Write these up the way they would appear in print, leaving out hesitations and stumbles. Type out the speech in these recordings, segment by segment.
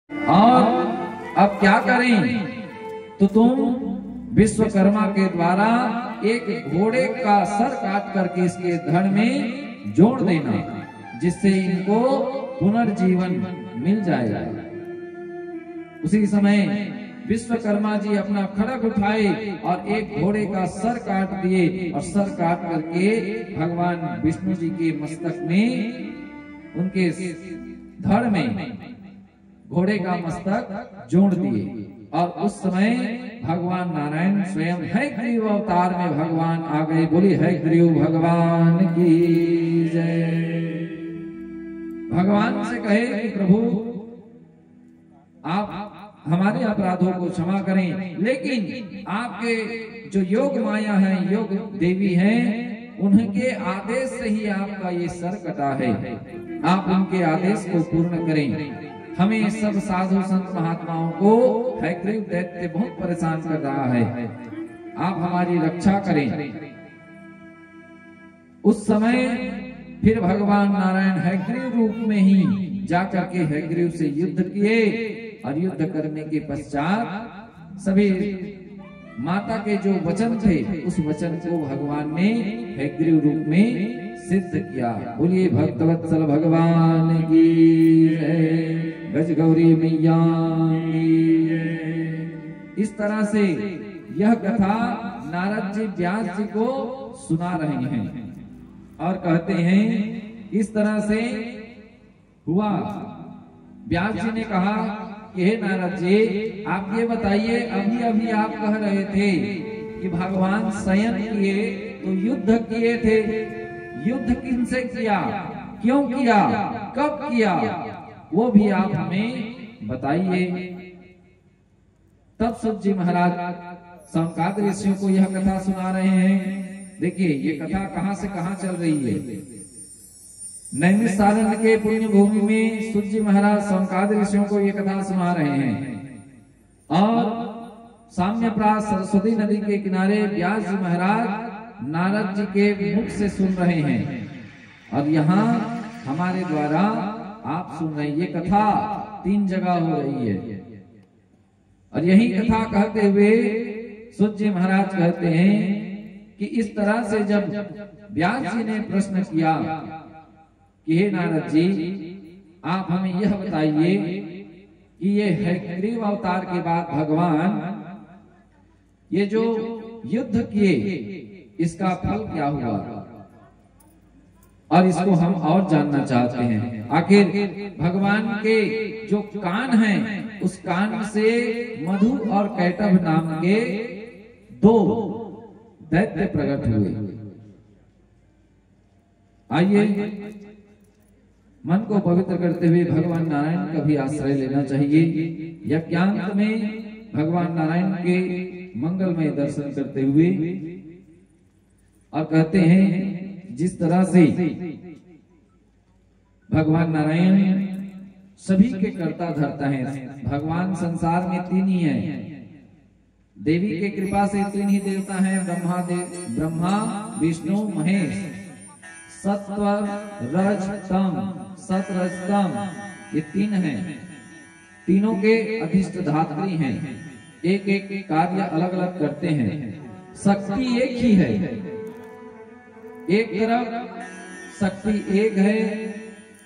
और अब क्या करें, तो तुम विश्वकर्मा के द्वारा एक घोड़े का सर काट करके इसके धड़ में जोड़ देना, जिससे इनको पुनर्जीवन मिल जाएगा। उसी समय विश्वकर्मा जी अपना खड़ग उठाए और एक घोड़े का सर काट दिए और सर काट करके भगवान विष्णु जी के मस्तक में, उनके धड़ में घोड़े का मस्तक जोड़ दिए। और उस समय भगवान नारायण स्वयं हयग्रीव अवतार में भगवान आ गए। बोली हयग्रीव भगवान की जय। भगवान से कहे कि प्रभु आप हमारे अपराधों को क्षमा करें, लेकिन आपके जो योग माया है, योग देवी हैं, उनके आदेश से ही आपका ये सर कटा है। आप उनके आदेश को पूर्ण करें। हमें सब साधु संत महात्माओं को हयग्रीव दैत्य बहुत परेशान कर रहा है, आप हमारी रक्षा करें। उस समय फिर भगवान नारायण हयग्रीव रूप में ही जाकर के हयग्रीव से युद्ध किए और युद्ध करने के पश्चात सभी माता के जो वचन थे, उस वचन को भगवान ने हयग्रीव रूप में सिद्ध किया। बोलिए भक्तवत्सल भगवान की जय, गज गौरी मैया की जय। इस तरह से यह कथा नारद जी व्यास जी को सुना रहे हैं और कहते हैं इस तरह से हुआ। व्यास जी ने कहा कि हे नारद जी, आप ये बताइए, अभी अभी आप कह रहे थे कि भगवान शयन किए तो युद्ध किए थे, युद्ध किनसे किया, क्यों किया, कब किया, वो भी आप हमें बताइए। तब सुत जी महाराज सनकादिक ऋषियों को यह कथा सुना रहे हैं। देखिए ये कथा कहां से कहां चल रही है। नैमिषारण्य के पुण्य भूमि में सुत जी महाराज सनकादिक ऋषियों को ये कथा सुना रहे हैं और साम्यप्रास सरस्वती नदी के किनारे व्यास जी महाराज नारद जी के मुख से सुन रहे हैं और यहाँ हमारे द्वारा आप सुन रहे हैं। ये कथा 3 जगह हो रही है और यही कथा कहते हुए सुत जी महाराज कहते हैं कि इस तरह से जब व्यास जी ने प्रश्न किया कि हे नारद जी, आप हमें यह बताइए कि ये हयग्रीव अवतार के बाद भगवान ये जो युद्ध किए, इसका फल क्या हुआ, और इसको हम और जानना चाहते हैं। आखिर भगवान के जो कान हैं, उस कान से मधु और कैटभ नाम के 2 दैत्य प्रकट हुए। आइए मन को पवित्र करते हुए भगवान नारायण का भी आश्रय लेना चाहिए। यज्ञांत में भगवान नारायण के मंगलमय दर्शन करते हुए और कहते हैं जिस तरह से भगवान नारायण सभी के कर्ता धर्ता है। भगवान संसार में 3 ही हैं, देवी के कृपा से 3 ही देवता हैं, ब्रह्मा विष्णु महेश। सत्व रज तम, सत रज तम, ये 3 हैं। तीनों के अधिष्ठात्री हैं, एक एक कार्य अलग अलग करते हैं। शक्ति एक ही है, एक तरफ शक्ति एक है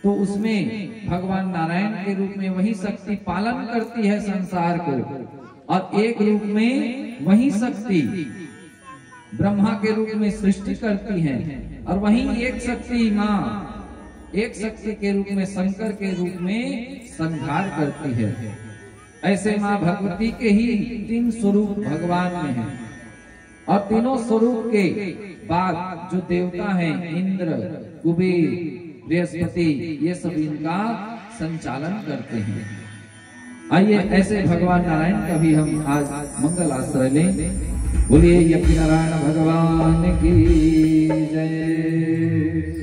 तो उसमें भगवान नारायण के रूप में वही शक्ति पालन करती है संसार को, और एक रूप में वही शक्ति ब्रह्मा के रूप में सृष्टि करती है, और वही एक शक्ति माँ एक शक्ति के रूप में शंकर के रूप में संहार करती है। ऐसे माँ भगवती के ही 3 स्वरूप भगवान में हैं, और तीनों स्वरूप के बाद जो देवता हैं, इंद्र, कुबेर, बृहस्पति, ये सब इनका संचालन करते हैं। आइए ऐसे भगवान नारायण का भी हम आज मंगल आश्रय लें। बोलिए यज्ञ नारायण भगवान की जय।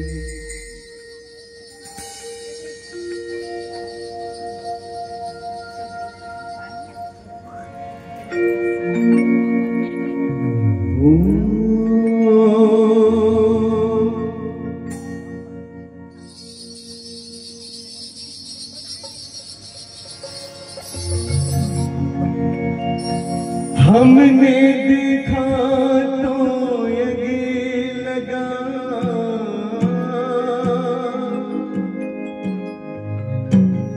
हमने देखा तो यही लगा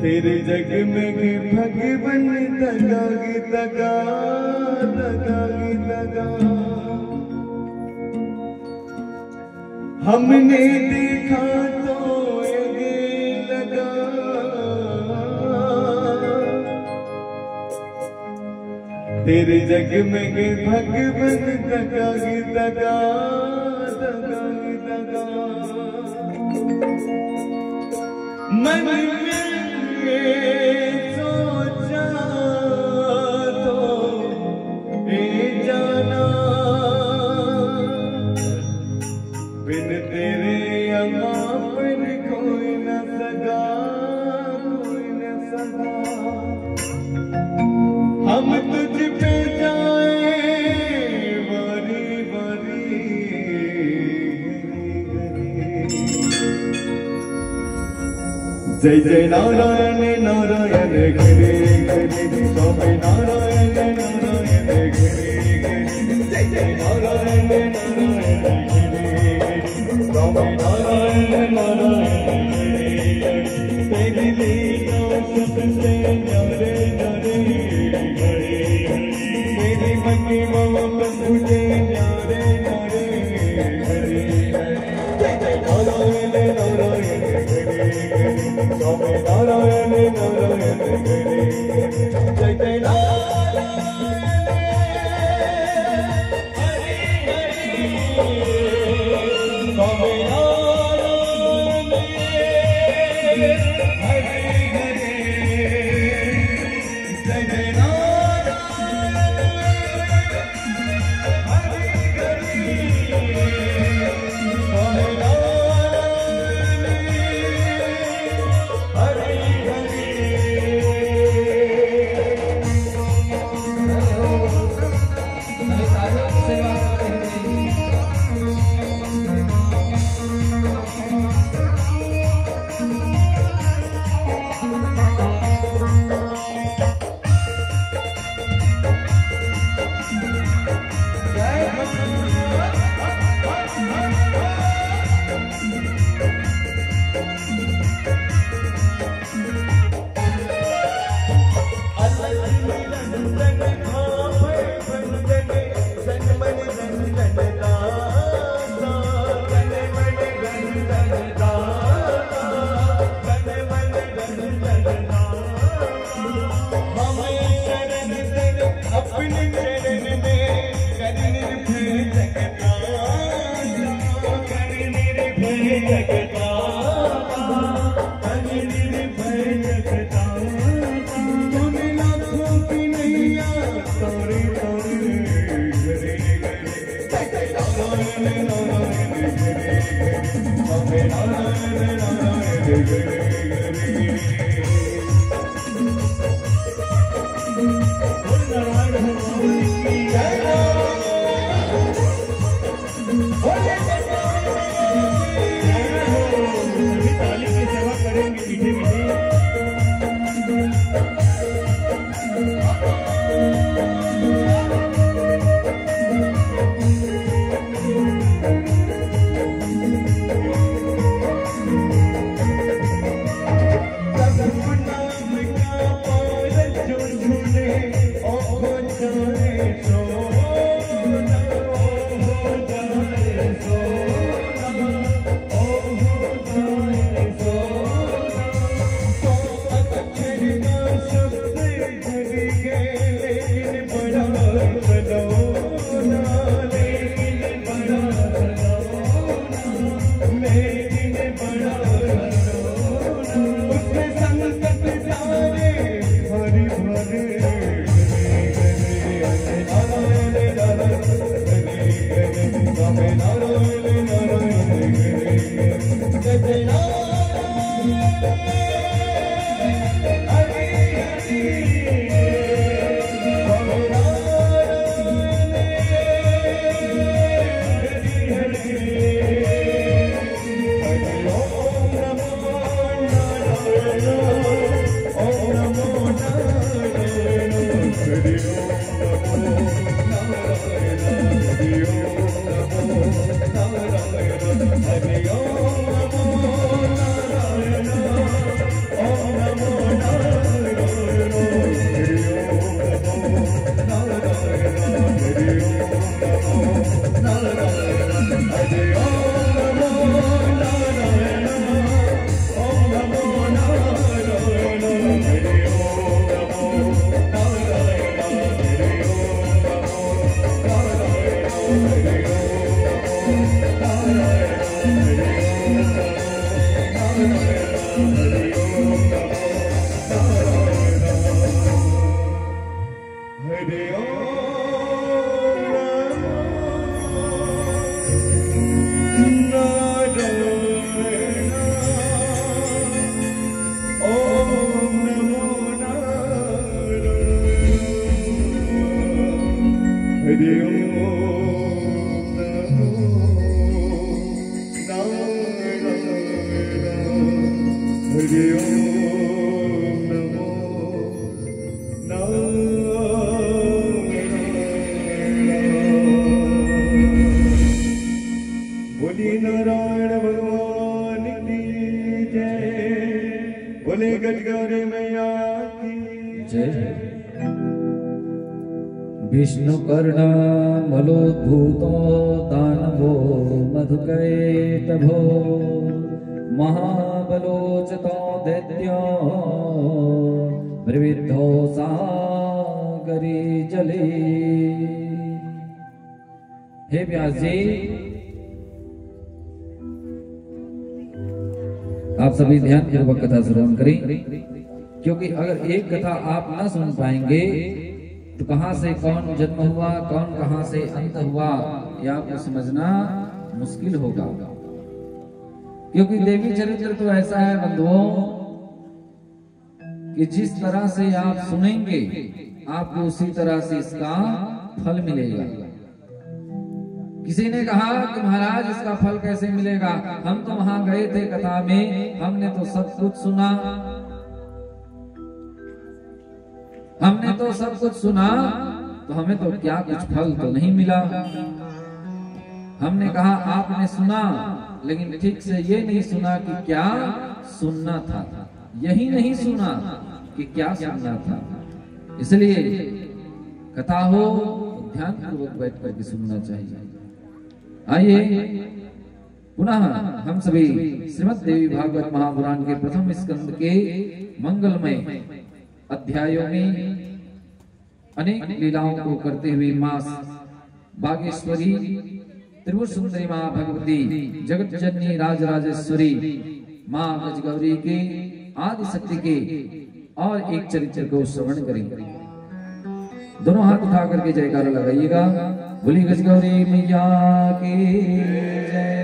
तेरे जग में भगवन दगागी दगा दगागी दगा। हमने देखा तो यही लगा तेरे जग में भगवन दगागी दगा दगागी दगा। मन में सोचा तो ए जाना बिन तेरे यहाँ पर कोई न सगा कोई न सगा। हम तुझ पे जाए बारी बारी जय जय नारायण नारायण घरे घरे स्वामी नारायण नारायण घरे घरे जय जय नारायण नारायण घरे स्वामी नारायण नारायण घरे तेरी लीला सबसे न्यारे न्यारे घरे तेरी महिमा तुझे न्यारे न्यारे घरे जय जय नारायण नारायण स्वामी नारायण नारायण घरे जय जय नारायण हरि हरि स्वामी नारायण हरि हरि जय जय नारायण हरि हरि स्वामी हरि ओम नमो नारायण हरि ओम नमो नारायण। बोली नारायण भगवान की जय, बोले गजगौरी मैया की जय। विष्णु कर्ण मलोद्भूतो दानवो मधुकैटभो महाबलोचतो दैत्यो प्रविद्धो सागरी जले। हे व्यास जी, आप सभी ध्यान पूर्वक कथा श्रवण करें, क्योंकि अगर एक कथा आप न सुन पाएंगे तो कहां से कौन जन्म हुआ, कौन कहां से अंत हुआ, यह आपको समझना मुश्किल होगा। क्योंकि देवी चरित्र तो ऐसा है बंधुओं कि जिस तरह से आप सुनेंगे आपको उसी तरह से इसका फल मिलेगा। किसी ने कहा कि महाराज इसका फल कैसे मिलेगा, हम तो वहां गए थे कथा में, हमने तो सब कुछ सुना, हमने तो सब कुछ सुना, तो हमें तो क्या कुछ फल तो नहीं मिला। हमने कहा आपने सुना, लेकिन ठीक से ये नहीं सुना कि क्या सुनना था, यही नहीं सुना कि क्या सुनना था। इसलिए कथा हो ध्यान पूर्वक बैठ करके सुनना चाहिए। आइए पुनः हम सभी श्रीमद् देवी भागवत महापुराण के प्रथम स्कंद के मंगलमय अध्यायों में अनेक लीलाओं को करते हुए मां बागेश्वरी, त्रिपुर सुंदरी मां भगवती, जगत जननी राजराजेश्वरी मां गजगौरी के, आदि शक्ति के और एक चरित्र को श्रवण करेंगे। दोनों हाथ उठा करके जयकारा लगाइएगा। बोली गजगौरी मैया की जय।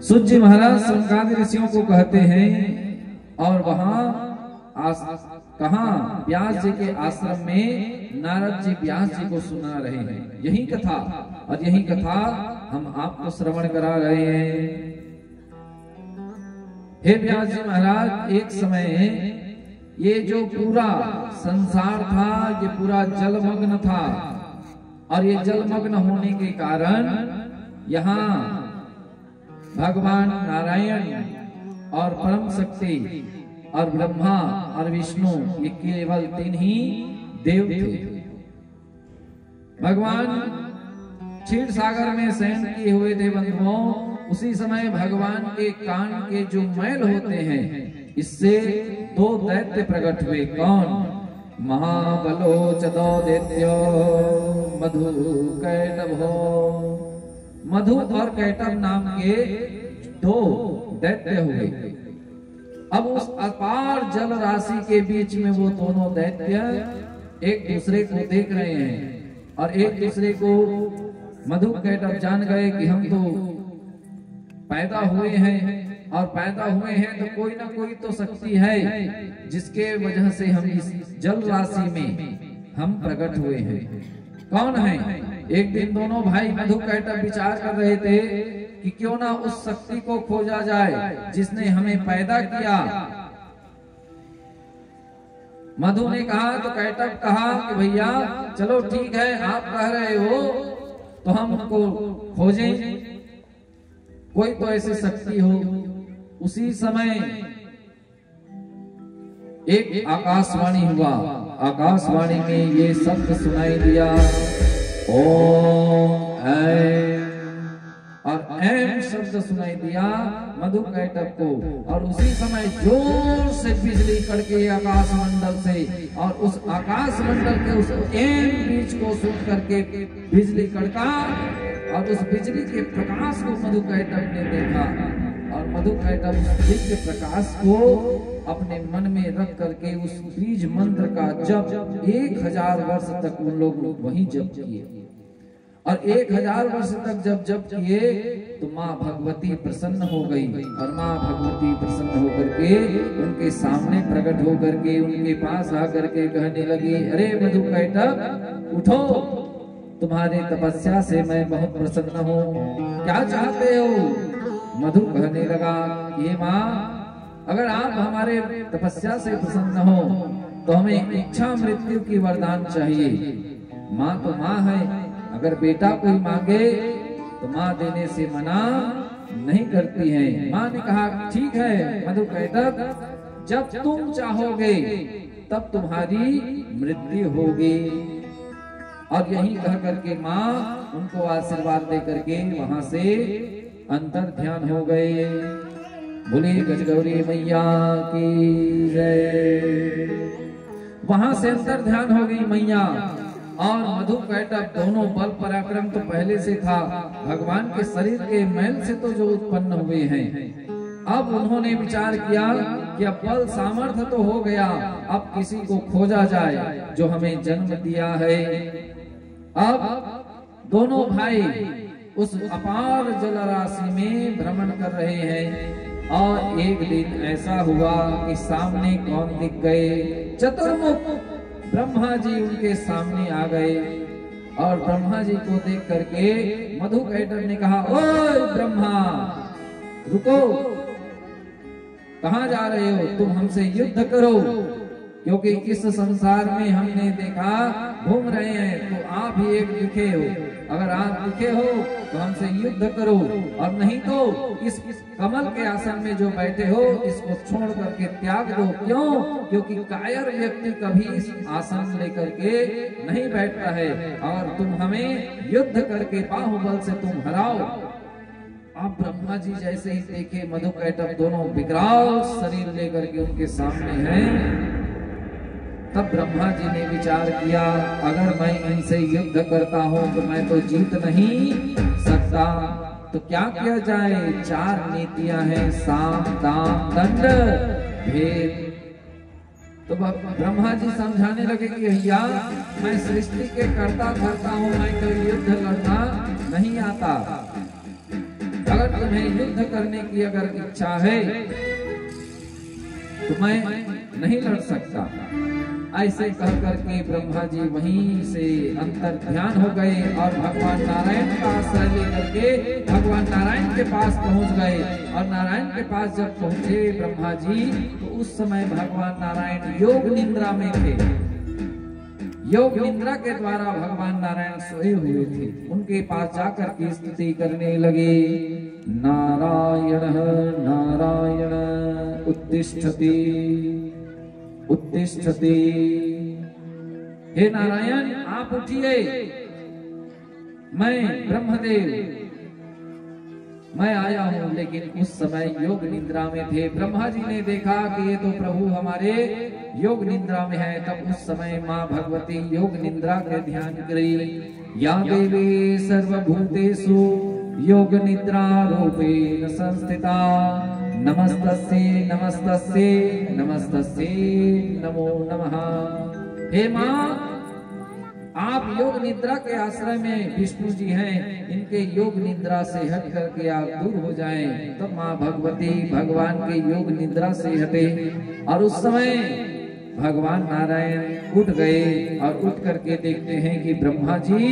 सूत जी महाराज संकादि ऋषियों को कहते हैं और वहां कहा व्यास जी के आश्रम में नारद जी व्यास जी को सुना रहे हैं यही कथा, और यही कथा हम आपको श्रवण करा रहे हैं। हे व्यास जी महाराज, एक समय ये जो पूरा संसार था ये पूरा जलमग्न था, और ये जलमग्न होने के कारण यहाँ भगवान नारायण और परम शक्ति और ब्रह्मा और विष्णु ये केवल तीन ही देव थे। भगवान क्षीर सागर में शयन किए हुए थे बंधुओं। उसी समय भगवान के कान के जो मैल होते हैं इससे दो दैत्य प्रकट हुए। कौन? महाबलोचतो दैत्यो मधु कैटभो। मधु और कैटभ नाम के दो दैत्य हुए। अब उस अपार जल राशि के बीच में वो दोनों दैत्य एक दूसरे को देख रहे हैं और एक दूसरे को मधु कैटभ जान गए कि हम तो पैदा हुए हैं, और पैदा हुए हैं तो कोई ना कोई तो शक्ति है जिसके वजह से हम इस जल राशि में हम प्रकट हुए हैं। कौन है? एक दिन दोनों भाई मधु कैटभ विचार कर रहे थे कि क्यों ना उस शक्ति को खोजा जाए जिसने हमें पैदा किया। मधु ने कहा तो कैटभ कहा कि भैया चलो ठीक है, आप कह रहे हो तो हम उनको खोजें, कोई तो ऐसी शक्ति हो। उसी समय एक आकाशवाणी हुआ। आकाशवाणी में ये शब्द सुनाई दिया, ओम ऐं, और ऐं शब्द सुनाई दिया मधु कैटभ को। और उसी समय जोर से बिजली कड़के आकाश मंडल से, और उस आकाश मंडल के उस ऐं बीज को सूट करके बिजली कड़का, और उस बिजली के प्रकाश को मधु कैटभ ने देखा। और मधु कैटभ उस दिव्य प्रकाश को अपने मन में रख करके उस बीज मंत्र का जप 1000 वर्ष तक उन लोग वहीं जप किए। और 1000 वर्ष तक जब जप किए तो माँ भगवती प्रसन्न हो गई और माँ भगवती प्रसन्न होकर के उनके सामने प्रकट होकर के उनके पास आकर के कहने लगी, अरे मधुकैटभ उठो, तुम्हारे तपस्या से मैं बहुत प्रसन्न हूँ, क्या चाहते हो? मधु कहने लगा, ये माँ, अगर आप हमारे तपस्या से प्रसन्न हो तो हमें इच्छा मृत्यु की वरदान चाहिए। माँ तो माँ है, अगर बेटा कोई मांगे तो माँ देने से मना नहीं करती है। माँ ने कहा, ठीक है मधुकैटभ, जब तुम चाहोगे तब तुम्हारी मृत्यु होगी। और यही कह करके माँ उनको आशीर्वाद दे करके वहां से अंतर ध्यान हो गए। बोले गजगौरी मैया की जय। वहां से अंतर ध्यान हो गई मैया और मधुकैटभ दोनों बल पराक्रम तो पहले से था, भगवान के शरीर के मैल से तो जो उत्पन्न हुए हैं। अब उन्होंने विचार किया कि अब बल सामर्थ्य तो हो गया, अब किसी को खोजा जाए जो हमें जन्म दिया है। अब दोनों भाई उस अपार जलराशि में भ्रमण कर रहे हैं और एक दिन ऐसा हुआ कि सामने कौन दिख गए? चतुर्मुख ब्रह्मा जी उनके सामने आ गए और ब्रह्मा जी को देख करके मधुकैटभ ने कहा, ओए ब्रह्मा, रुको, कहाँ जा रहे हो? तुम हमसे युद्ध करो, क्योंकि इस संसार में हमने देखा घूम रहे हैं तो आप ही एक दिखे हो। अगर आप दिखे हो तो हमसे युद्ध करो, और नहीं तो इस कमल के आसन में जो बैठे हो इसको छोड़ करके त्याग दो। क्यों? क्योंकि कायर व्यक्ति कभी इस आसन लेकर के नहीं बैठता है, और तुम हमें युद्ध करके बाहुबल से तुम हराओ। अब ब्रह्मा जी जैसे ही देखे मधुकैटभ दोनों विकराल शरीर लेकर के उनके सामने हैं, तब ब्रह्मा जी ने विचार किया, अगर मैं इनसे युद्ध करता हूँ तो मैं तो जीत नहीं सकता, तो क्या किया जाए? 4 नीतियां हैं, साम दाम दंड भेद। तो ब्रह्मा जी समझाने लगे कि भैया, मैं सृष्टि के कर्ता धर्ता हूँ, मैं तो युद्ध लड़ना नहीं आता। अगर तुम्हें युद्ध करने की अगर इच्छा है तो मैं नहीं लड़ सकता। ऐसे कह करके ब्रह्मा जी वहीं से अंतर ध्यान हो गए और भगवान नारायण का आश्रय लेकर के भगवान नारायण के पास पहुंच गए। और नारायण के पास जब पहुंचे ब्रह्मा जी, तो उस समय भगवान नारायण योग निद्रा में थे। योग निद्रा के द्वारा भगवान नारायण सोए हुए थे। उनके पास जाकर के स्तुति करने लगे, नारायण नारायण उत्तिष्ठति उत्तिष्ठति। हे नारायण, आप उठिए, मैं ब्रह्मदेव मैं आया हूँ। लेकिन उस समय योग निद्रा में थे। ब्रह्मा जी ने देखा कि ये तो प्रभु हमारे योग निद्रा में है। तब उस समय माँ भगवती योग निद्रा के ध्यान करी। या देवी सर्वभूतेषु योग निद्रा रूपेण संस्थिता, नमस्तस्यै नमस्तस्यै नमस्तस्यै नमो नमः। हे माँ, आप योग निद्रा के आश्रय में विष्णु जी हैं, इनके योग निद्रा से हट करके आप दूर हो जाएं। तो माँ भगवती भगवान के योग निद्रा से हटे और उस समय भगवान नारायण उठ गए और उठ करके देखते हैं कि ब्रह्मा जी,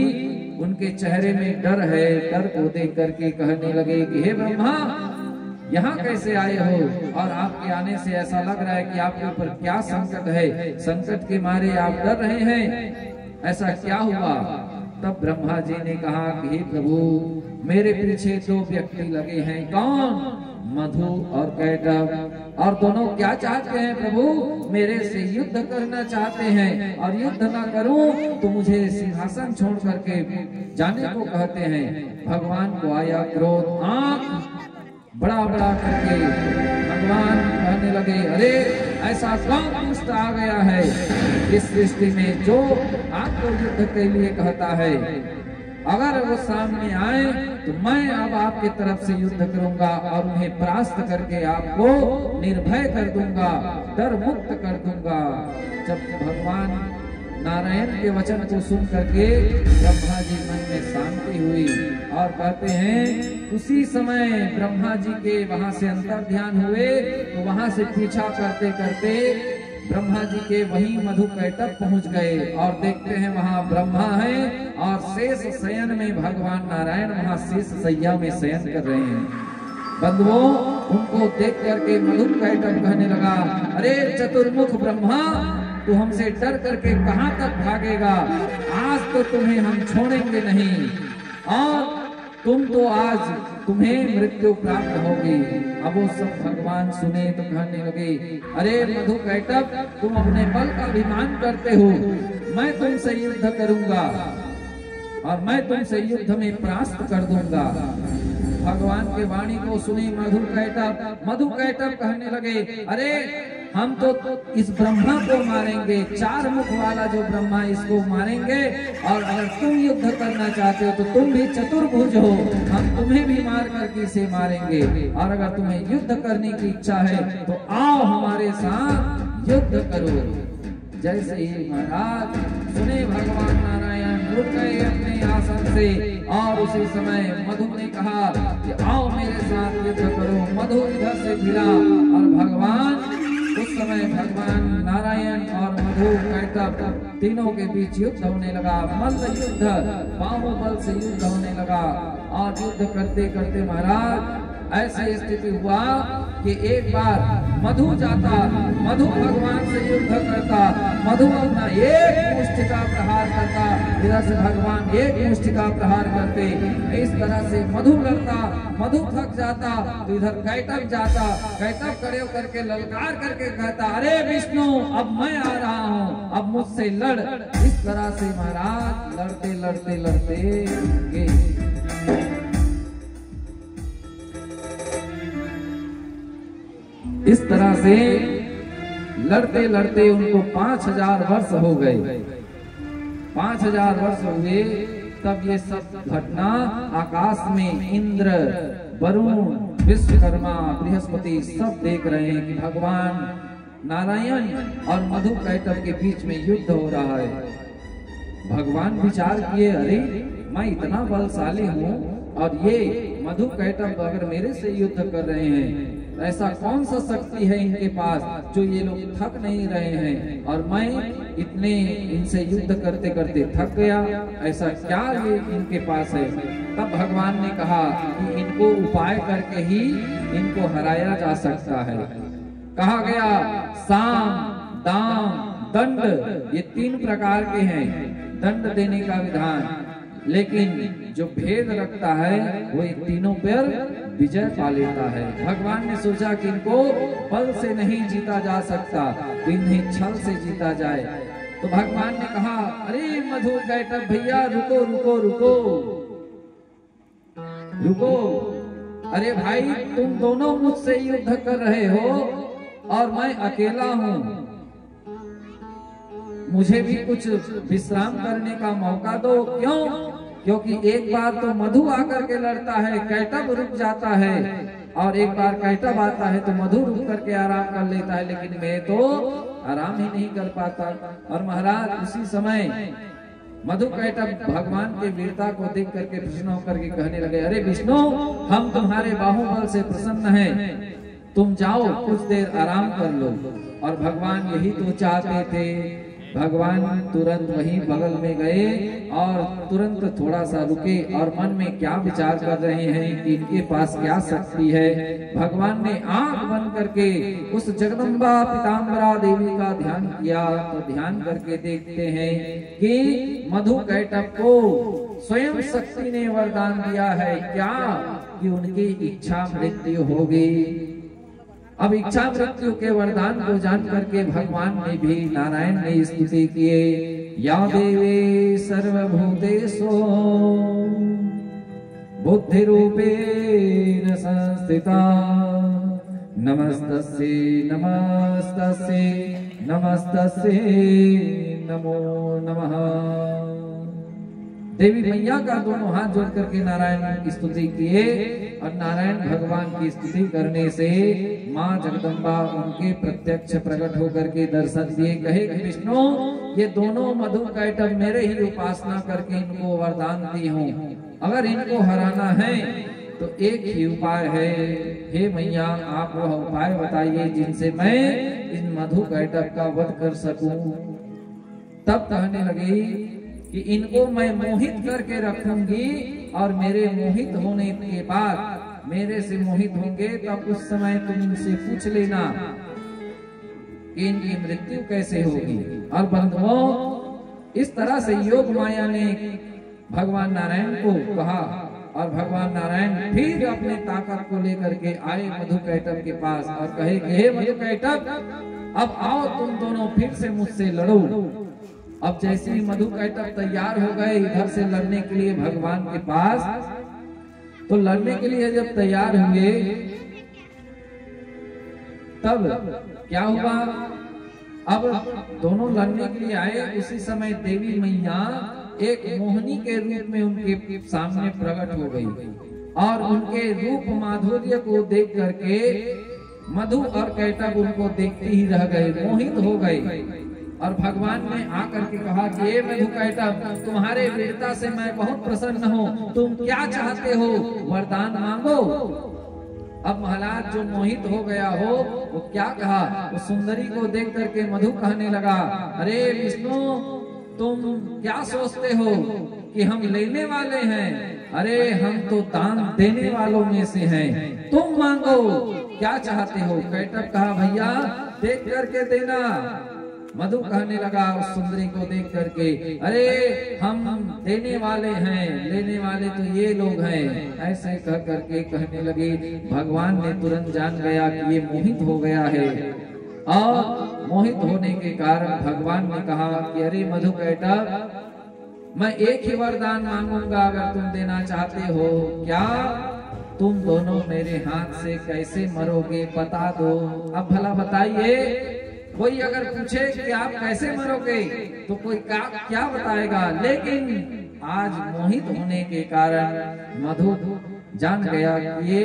उनके चेहरे में डर है। डर को देख करके कहने लगे कि हे ब्रह्मा, यहाँ कैसे आए हो? और आपके आने से ऐसा लग रहा है कि आपके ऊपर क्या संकट है, संकट के मारे आप डर रहे हैं, ऐसा क्या हुआ? तब ब्रह्मा जी ने कहा कि हे प्रभु, मेरे पीछे 2 व्यक्ति लगे हैं। कौन? मधु और कैटभ। और दोनों क्या चाहते हैं प्रभु? मेरे से युद्ध करना चाहते हैं, और युद्ध ना करूं तो मुझे सिंहासन छोड़ करके जाने को कहते हैं। भगवान को आया क्रोध, आंख बड़ा बड़ा करके भगवान कहने लगे, अरे ऐसा कौन दुष्ट आ गया है इस सृष्टि में जो आपको युद्ध के लिए कहता है? अगर वो सामने आए तो मैं अब आपके तरफ से युद्ध करूंगा और उन्हें परास्त करके आपको निर्भय कर दूंगा, डर मुक्त कर दूंगा। जब भगवान नारायण के वचन को सुन करके ब्रह्मा जी मन में शांति हुई और कहते हैं उसी समय ब्रह्मा जी के वहां से अंतर ध्यान हुए तो वहां से पीछा करते करते ब्रह्मा जी के वही मधु कैटभ पहुंच गए और देखते हैं वहां ब्रह्मा है और शेष शयन में भगवान नारायण वहां शेष शैया में शयन कर रहे हैं। बंधुओं, उनको देख करके मधु कैटभ कहने लगा, अरे चतुर्मुख ब्रह्मा, तू हमसे डर करके कहां तक भागेगा? आज तो तुम्हें हम छोड़ेंगे नहीं और तुम तो आज तुम्हें मृत्यु प्राप्त होगी। अब वो सब भगवान सुने तो कहने लगे, अरे मधु कैटभ, तुम अपने बल का अभिमान करते हो, मैं तुमसे युद्ध करूंगा और मैं तुमसे युद्ध में परास्त कर दूंगा। भगवान के वाणी को सुने मधु कैटभ कहने लगे, अरे हम तो इस ब्रह्मा को मारेंगे, 4 मुख वाला जो ब्रह्मा, इसको मारेंगे और अगर तुम युद्ध करना चाहते हो तो तुम भी चतुर्भुज हो, हम तुम्हें भी मार करके इसे मारेंगे और अगर तुम्हें युद्ध करने की इच्छा है तो आओ हमारे साथ युद्ध करो। जैसे ही महाराज सुने भगवान नारायण उठ गए अपने आसन से और उसी समय मधु ने कहा कि आओ मेरे साथ युद्ध करो। मधु इधर से भिड़ा और भगवान उस समय भगवान नारायण और मधु कैटभ तीनों के बीच युद्ध होने लगा। मल्ल युद्ध, बाहुबल से युद्ध होने लगा और युद्ध करते करते महाराज ऐसी स्थिति हुआ कि एक बार मधु जाता, मधु भगवान से युद्ध करता, मधु अपना एक मुष्टिका प्रहार करता, इधर से भगवान एक मुष्टिका प्रहार करते। इस तरह से मधु लड़ता, मधु थक जाता तो इधर कैटभ जाता, कैटभ खड़े करके ललकार करके कहता, अरे विष्णु, अब मैं आ रहा हूँ, अब मुझसे लड़। इस तरह से महाराज लड़ते लड़ते लड़ते गए। इस तरह से लड़ते लड़ते उनको 5000 वर्ष हो गए। 5000 वर्ष हुए तब ये सब घटना आकाश में इंद्र, वरुण, विश्वकर्मा, बृहस्पति सब देख रहे हैं कि भगवान नारायण और मधु कैटभ के बीच में युद्ध हो रहा है। भगवान विचार किए, अरे मैं इतना बलशाली हूँ और ये मधु कैटभ अगर मेरे से युद्ध कर रहे हैं, ऐसा कौन सा शक्ति है इनके पास जो ये लोग थक नहीं रहे हैं और मैं इतने इनसे युद्ध करते करते थक गया, ऐसा क्या ये इनके पास है? तब भगवान ने कहा कि इनको उपाय करके ही इनको हराया जा सकता है। कहा गया साम, दाम, दंड, ये 3 प्रकार के हैं दंड देने का विधान, लेकिन जो भेद रखता है वो इन तीनों पर विजय पा लेता है। भगवान ने सोचा कि इनको बल से नहीं जीता जा सकता तो इन्हें छल से जीता जाए। तो भगवान ने कहा, अरे मधु कैटभ भैया, रुको रुको रुको रुको, अरे भाई तुम दोनों मुझसे युद्ध कर रहे हो और मैं अकेला हूँ, मुझे भी कुछ विश्राम करने का मौका दो। क्यों? क्योंकि एक बार तो मधु आकर के लड़ता है, कैटभ रुक जाता है और एक बार कैटभ आता है तो मधु रुक करके आराम कर लेता है, लेकिन मैं तो आराम ही नहीं कर पाता। और महाराज उसी समय मधु कैटभ भगवान के वीरता को देख करके प्रसन्न होकर के कहने लगे, अरे विष्णु, हम तुम्हारे बाहुबल से प्रसन्न हैं, तुम जाओ कुछ देर आराम कर लो। और भगवान यही तो चाहते थे। भगवान तुरंत वहीं बगल में गए और तुरंत थोड़ा सा रुके और मन में क्या विचार कर रहे हैं कि इनके पास क्या शक्ति है। भगवान ने आंख बंद करके उस जगदम्बा पीताम्बरा देवी का ध्यान किया। तो ध्यान करके देखते हैं कि मधु कैटभ को स्वयं शक्ति ने वरदान दिया है क्या कि उनकी इच्छा मृत्यु होगी। अब इच्छा मृत्यु के वरदान को जान करके भगवान ने भी, नारायण ने स्तुति किए, या देवी सर्वभूतेषु बुद्धि रूपेण संस्थिता, नमस्तस्यै नमस्तस्यै नमस्तस्यै नमो नमः। देवी मैया का दोनों हाथ जोड़ करके नारायण की स्तुति किए और नारायण भगवान की स्तुति करने से माँ जगदम्बा उनके प्रत्यक्ष प्रकट होकर के दर्शन दिए। कहे कि विष्णु ये दोनों मधु कैटभ मेरे ही उपासना करके इनको वरदान दी हूँ, अगर इनको हराना है तो एक ही उपाय है। हे मैया आप वह उपाय बताइए जिनसे मैं इन मधु कैटभ का वध कर सकूं। तब कहने लगी कि इनको मैं मोहित करके रखूंगी और मेरे मोहित होने के बाद मेरे से मोहित होंगे तब उस समय तुम इनसे पूछ लेना कि इनकी मृत्यु कैसे होगी। और बंधुओं इस तरह से योग माया ने भगवान नारायण को कहा और भगवान नारायण फिर अपने ताकत को लेकर के आए मधु कैटभ के पास और कहे कि हे मधु कैटभ अब आओ तुम दोनों फिर से मुझसे लड़ो। अब जैसे ही मधु कैटभ तैयार हो गए इधर से लड़ने के लिए भगवान के पास, तो लड़ने के लिए जब तैयार हुए तब क्या हुआ, अब दोनों लड़ने के लिए आए। उसी समय देवी मैया एक मोहिनी के रूप में उनके सामने प्रकट हो गई और उनके रूप माधुर्य को देख करके मधु और कैटभ उनको देखते ही रह गए, मोहित हो गए। और भगवान ने आकर के कहा कि ये मधु कैटभ तुम्हारे वीरता से मैं बहुत प्रसन्न हूँ, तुम क्या चाहते हो वरदान मांगो। अब महाराज जो मोहित हो गया हो वो क्या कहा, उस सुंदरी को देख करके मधु कहने लगा, अरे विष्णु तुम क्या सोचते हो कि हम लेने वाले हैं, अरे हम तो दान देने वालों में से हैं, तुम मांगो क्या चाहते हो। कैटभ कहा भैया देख करके देना। मधु कहने लगा उस सुंदरी को देख करके, अरे हम देने वाले हैं, लेने वाले तो ये लोग हैं। ऐसे कह करके कहने लगे। भगवान ने तुरंत जान गया कि ये मोहित हो गया है और मोहित होने के कारण भगवान ने कहा कि अरे मधु कैटभ मैं एक ही वरदान मांगूंगा अगर तुम देना चाहते हो। क्या तुम दोनों मेरे हाथ से कैसे मरोगे बता दो। अब भला बताइए, कोई अगर पूछे कि आप कैसे मरोगे तो कोई क्या बताएगा, लेकिन आज मोहित होने के कारण मधु जान गया कि ये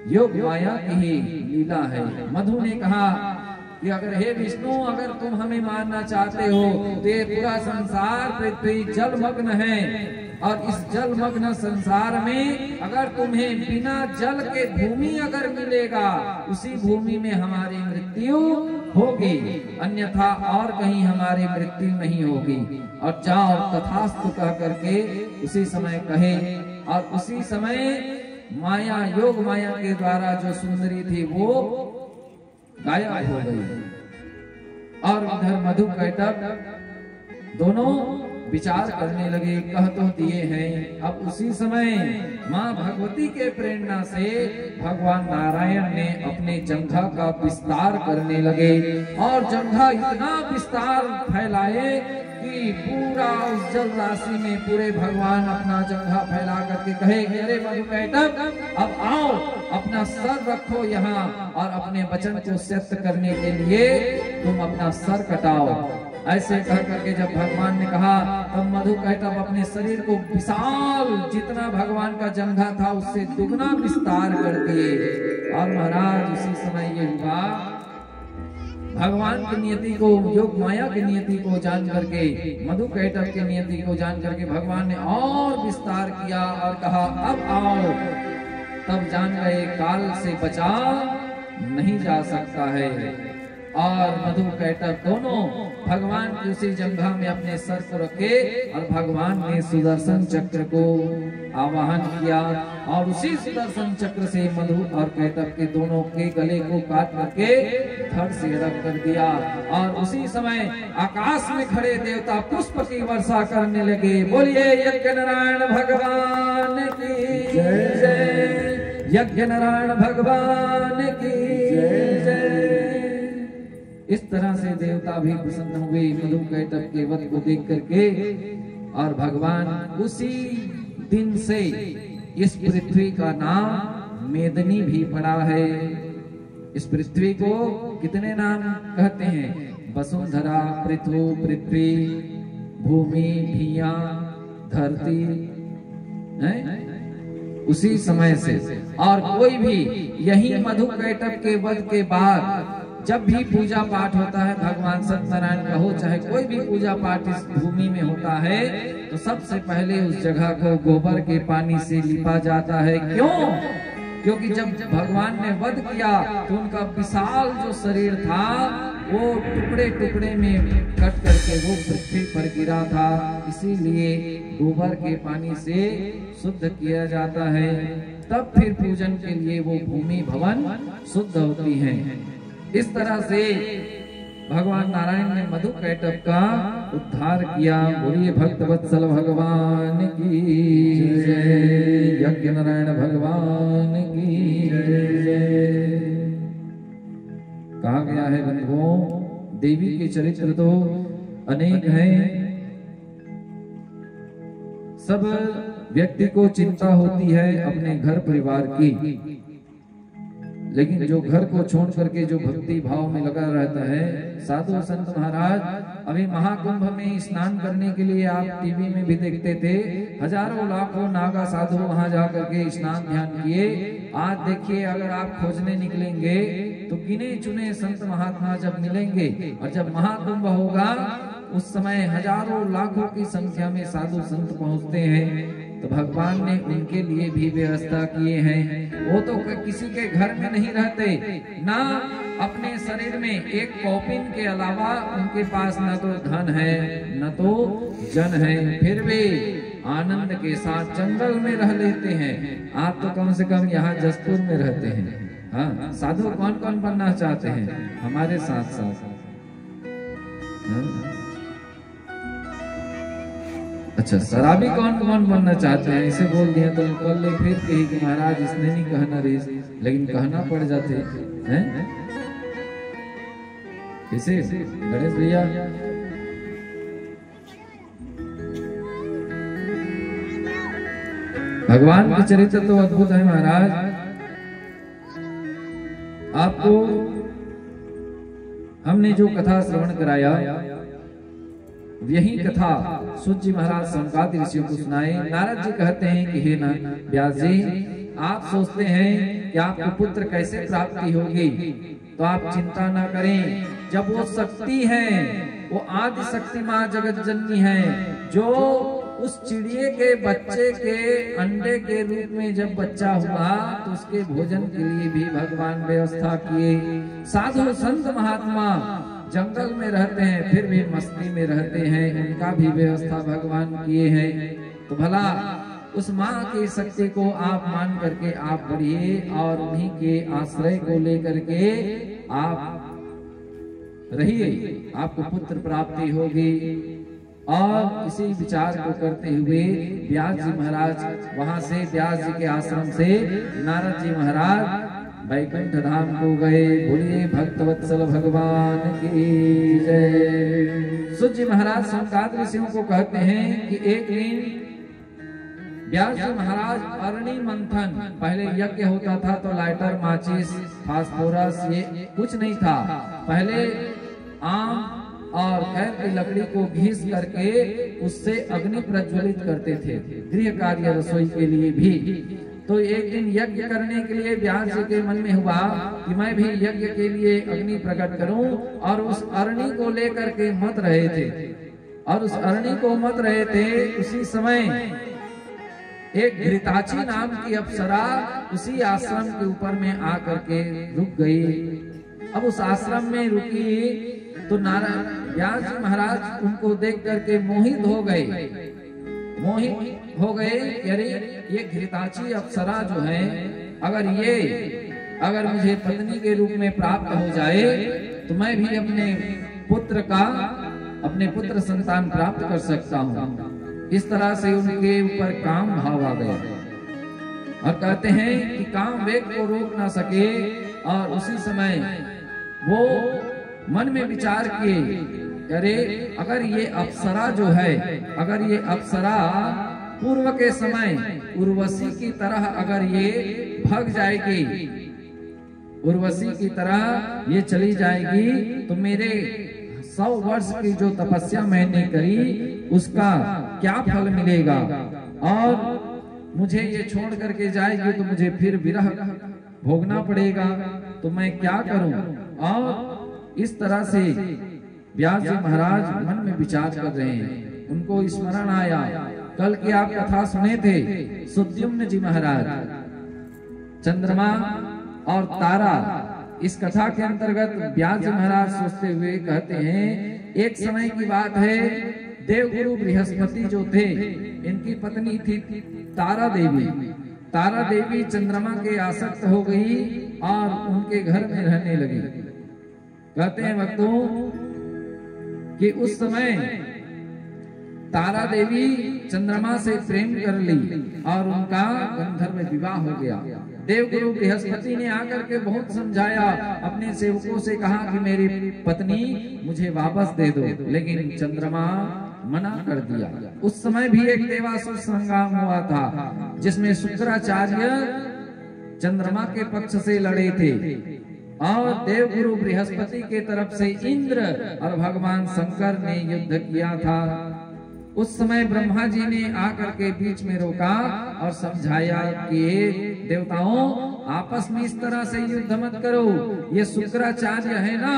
योग माया की ही लीला है। मधु ने कहा कि अगर हे विष्णु अगर तुम हमें मारना चाहते हो तो ये पूरा संसार पृथ्वी जलमग्न है और इस जलमग्न संसार में अगर तुम्हें बिना जल के भूमि अगर मिलेगा उसी भूमि में हमारी मृत्यु होगी, अन्यथा और कहीं हमारी मृत्यु नहीं होगी। और जाओ तथास्तु कह करके उसी समय कहे और उसी समय माया योग माया के द्वारा जो सुंदरी थी वो गायब हो गई। और इधर मधु कैटभ दोनों विचार करने लगे, कह तो दिए हैं। अब उसी समय माँ भगवती के प्रेरणा से भगवान नारायण ने अपने जंघा का विस्तार करने लगे और जंघा इतना विस्तार फैलाए कि पूरा उस जल राशि में पूरे भगवान अपना जंघा फैला करके कहे, अरे मधु कैटभ अब आओ अपना सर रखो यहाँ और अपने वचन को सत्य करने के लिए तुम अपना सर कटाओ। ऐसे कह करके जब भगवान ने कहा तब मधु कैटभ अपने शरीर को विशाल जितना भगवान का जंघा था उससे दुगना विस्तार कर दिए। और महाराज उसी समय ये हुआ, भगवान की नियति को योग माया की नियति को जान करके मधु कैटभ की नियति को जान करके भगवान ने और विस्तार किया और कहा अब आओ। तब जान गए काल से बचा नहीं जा सकता है। और मधु कैटभ दोनों भगवान की उसी जंघा में अपने सर को रखे और भगवान ने सुदर्शन चक्र को आवाहन किया और उसी सुदर्शन चक्र से मधु और कैटभ के दोनों के गले को काट करके धड़ से रख कर दिया। और उसी समय आकाश में खड़े देवता पुष्प की वर्षा करने लगे। बोलिए यज्ञ नारायण भगवान की जय, यज्ञ नारायण भगवान की जय। इस तरह से देवता भी प्रसन्न हुए मधु कैटभ के वध को देख करके। और भगवान उसी दिन से इस पृथ्वी का नाम मेदिनी भी पड़ा है। इस पृथ्वी को कितने नाम कहते हैं? वसुंधरा, पृथु, पृथ्वी, भूमि, भिया, धरती है उसी समय से। और कोई भी यही मधुकैटभ के वध के बाद जब भी पूजा पाठ होता है, भगवान सत्यनारायण का हो चाहे कोई भी पूजा पाठ इस भूमि में होता है, तो सबसे पहले उस जगह को गोबर के पानी से लिपा जाता है। क्यों? क्योंकि जब भगवान ने वध किया तो उनका विशाल जो शरीर था वो टुकड़े टुकड़े में कट करके वो पृथ्वी पर गिरा था, इसीलिए गोबर के पानी से शुद्ध किया जाता है। तब फिर पूजन के लिए वो भूमि भवन शुद्ध होती है। इस तरह से भगवान नारायण ने मधुकैटभ का उद्धार किया। बोलिए भक्तवत्सल भगवान की जय, यज्ञ नारायण भगवान की जय। कहा गया है बंधुओं, देवी के चरित्र तो अनेक हैं। सब व्यक्ति को चिंता होती है अपने घर परिवार की, लेकिन जो घर को छोड़ करके जो भक्ति भाव में लगा रहता है, साधु संत महाराज, अभी महाकुंभ में स्नान करने के लिए आप टीवी में भी देखते थे, हजारों लाखों नागा साधु वहां जाकर के स्नान ध्यान किए। आज देखिए, अगर आप खोजने निकलेंगे तो गिने चुने संत महात्मा जब मिलेंगे, और जब महाकुंभ होगा उस समय हजारों लाखों की संख्या में साधु संत पहुंचते हैं। तो भगवान ने उनके लिए भी व्यवस्था किए हैं। वो तो किसी के घर में नहीं रहते, ना अपने शरीर में एक कौपिन के अलावा उनके पास न तो धन है न तो जन है, फिर भी आनंद के साथ जंगल में रह लेते हैं। आप तो कम से कम यहाँ जसपुर में रहते हैं। हाँ, साधु कौन कौन बनना चाहते हैं हमारे साथ साथ? हाँ? अच्छा, शराबी कौन कौन बनना चाहते हैं? इसे बोल दिया तो कल ले फिर कही कि महाराज इसने नहीं कहना रे, लेकिन कहना पड़ जाते हैं। किसे? गणेश भैया, भगवान के चरित्र तो अद्भुत है महाराज। आपको हमने जो कथा श्रवण कराया, यही कथा सूत जी महाराज सनकादिक ऋषियों को सुनाए। नारद जी कहते हैं कि हे व्यास जी, आप सोचते हैं कि आपको पुत्र कैसे प्राप्ति होगी, तो आप चिंता ना करें। जब वो शक्ति है, वो आदि शक्ति माँ जगत जननी है, जो उस चिड़िए के बच्चे के अंडे के रूप में जब बच्चा हुआ तो उसके भोजन के लिए भी भगवान व्यवस्था किए। साधु संत महात्मा जंगल में रहते हैं फिर भी मस्ती में रहते हैं, उनका भी व्यवस्था भगवान किए हैं। तो भला उस माँ की शक्ति को आप मान करके आप बढ़िए और उन्हीं के आश्रय को लेकर के आप रहिए, आपको पुत्र प्राप्ति होगी। और इसी विचार को करते हुए व्यास जी महाराज वहां से, व्यास जी के आश्रम से नारद जी महाराज वैकुंठ धाम को गए। बोलिए भक्तवत्सल भगवान की जय। सूत जी महाराज सनकादिक ऋषियों को कहते हैं कि एक दिन व्यास जी महाराज अरणि मंथन, पहले यज्ञ होता था तो लाइटर, माचिस, फास्फोरस ये कुछ नहीं था। पहले आम और खैर की लकड़ी को घिस करके उससे अग्नि प्रज्वलित करते थे, गृह कार्य रसोई के लिए भी। तो एक दिन यज्ञ करने के लिए व्यास जी के मन में हुआ कि मैं भी यज्ञ के लिए अग्नि प्रकट करूं, और उस अरणि को लेकर के मत रहे थे। और उस अरणि को मत रहे थे, उसी समय एक घृताची नाम की अप्सरा उसी आश्रम के ऊपर में आकर के रुक गई। अब उस आश्रम में रुकी तो नारायण व्यास जी महाराज उनको देख करके मोहित हो गए। मोहित हो गए, अरे ये घृताची अप्सरा जो है, अगर मुझे पत्नी के रूप में प्राप्त हो जाए तो मैं भी अपने पुत्र संतान प्राप्त कर सकता हूँ। इस तरह से उनके ऊपर काम भाव आ गया, और कहते हैं कि काम वेग को रोक ना सके। और उसी समय वो मन में विचार किए, अरे अगर ये अप्सरा जो है, अगर ये अप्सरा पूर्व के समय उर्वशी की तरह अगर ये भाग जाएगी, उर्वशी की तरह ये चली जाएगी, तो मेरे 100 वर्ष की जो तपस्या मैंने करी उसका क्या फल मिलेगा, और मुझे ये छोड़ करके जाएगी तो मुझे फिर विरह भोगना पड़ेगा, तो मैं क्या करूं। और इस तरह से व्यास जी महाराज मन में विचार कर रहे हैं। उनको स्मरण आया, कल की आप कथा सुने थे, सुद्युम्न जी महाराज, चंद्रमा और तारा। इस कथा के अंतर्गत व्यास जी महाराज सोचते हुए कहते हैं, एक समय की बात है, देवगुरु बृहस्पति जो थे, इनकी पत्नी थी तारा देवी। तारा देवी चंद्रमा के आसक्त हो गई और उनके घर में रहने लगी। कहते हैं भक्तों कि उस समय तारा देवी चंद्रमा से प्रेम कर ली और उनका गंधर्व विवाह हो गया। देवगुरु बृहस्पति ने आकर के बहुत समझाया, अपने सेवकों से कहा कि मेरी पत्नी मुझे वापस दे दो, लेकिन चंद्रमा मना कर दिया। उस समय भी एक देवासुर संग्राम हुआ था, जिसमें शुक्राचार्य चंद्रमा के पक्ष से लड़े थे और देवगुरु बृहस्पति के तरफ से इंद्र और भगवान शंकर ने युद्ध किया था। उस समय ब्रह्मा जी ने आकर के बीच में रोका और समझाया कि देवताओं, आपस में इस तरह से युद्ध मत करो, ये शुक्राचार्य है ना,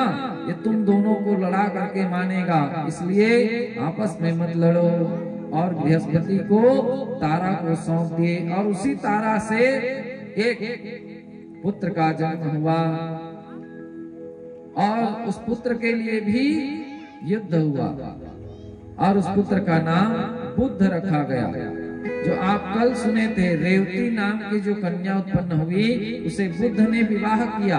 ये तुम दोनों को लड़ा करके मानेगा, इसलिए आपस में मत लड़ो। और बृहस्पति को तारा को सौंप दिए और उसी तारा से एक पुत्र का जन्म हुआ और उस पुत्र के लिए भी युद्ध हुआ और उस पुत्र का नाम बुद्ध रखा गया। जो आप कल सुने थे, रेवती नाम की जो कन्या उत्पन्न हुई, उसे बुद्ध ने विवाह किया।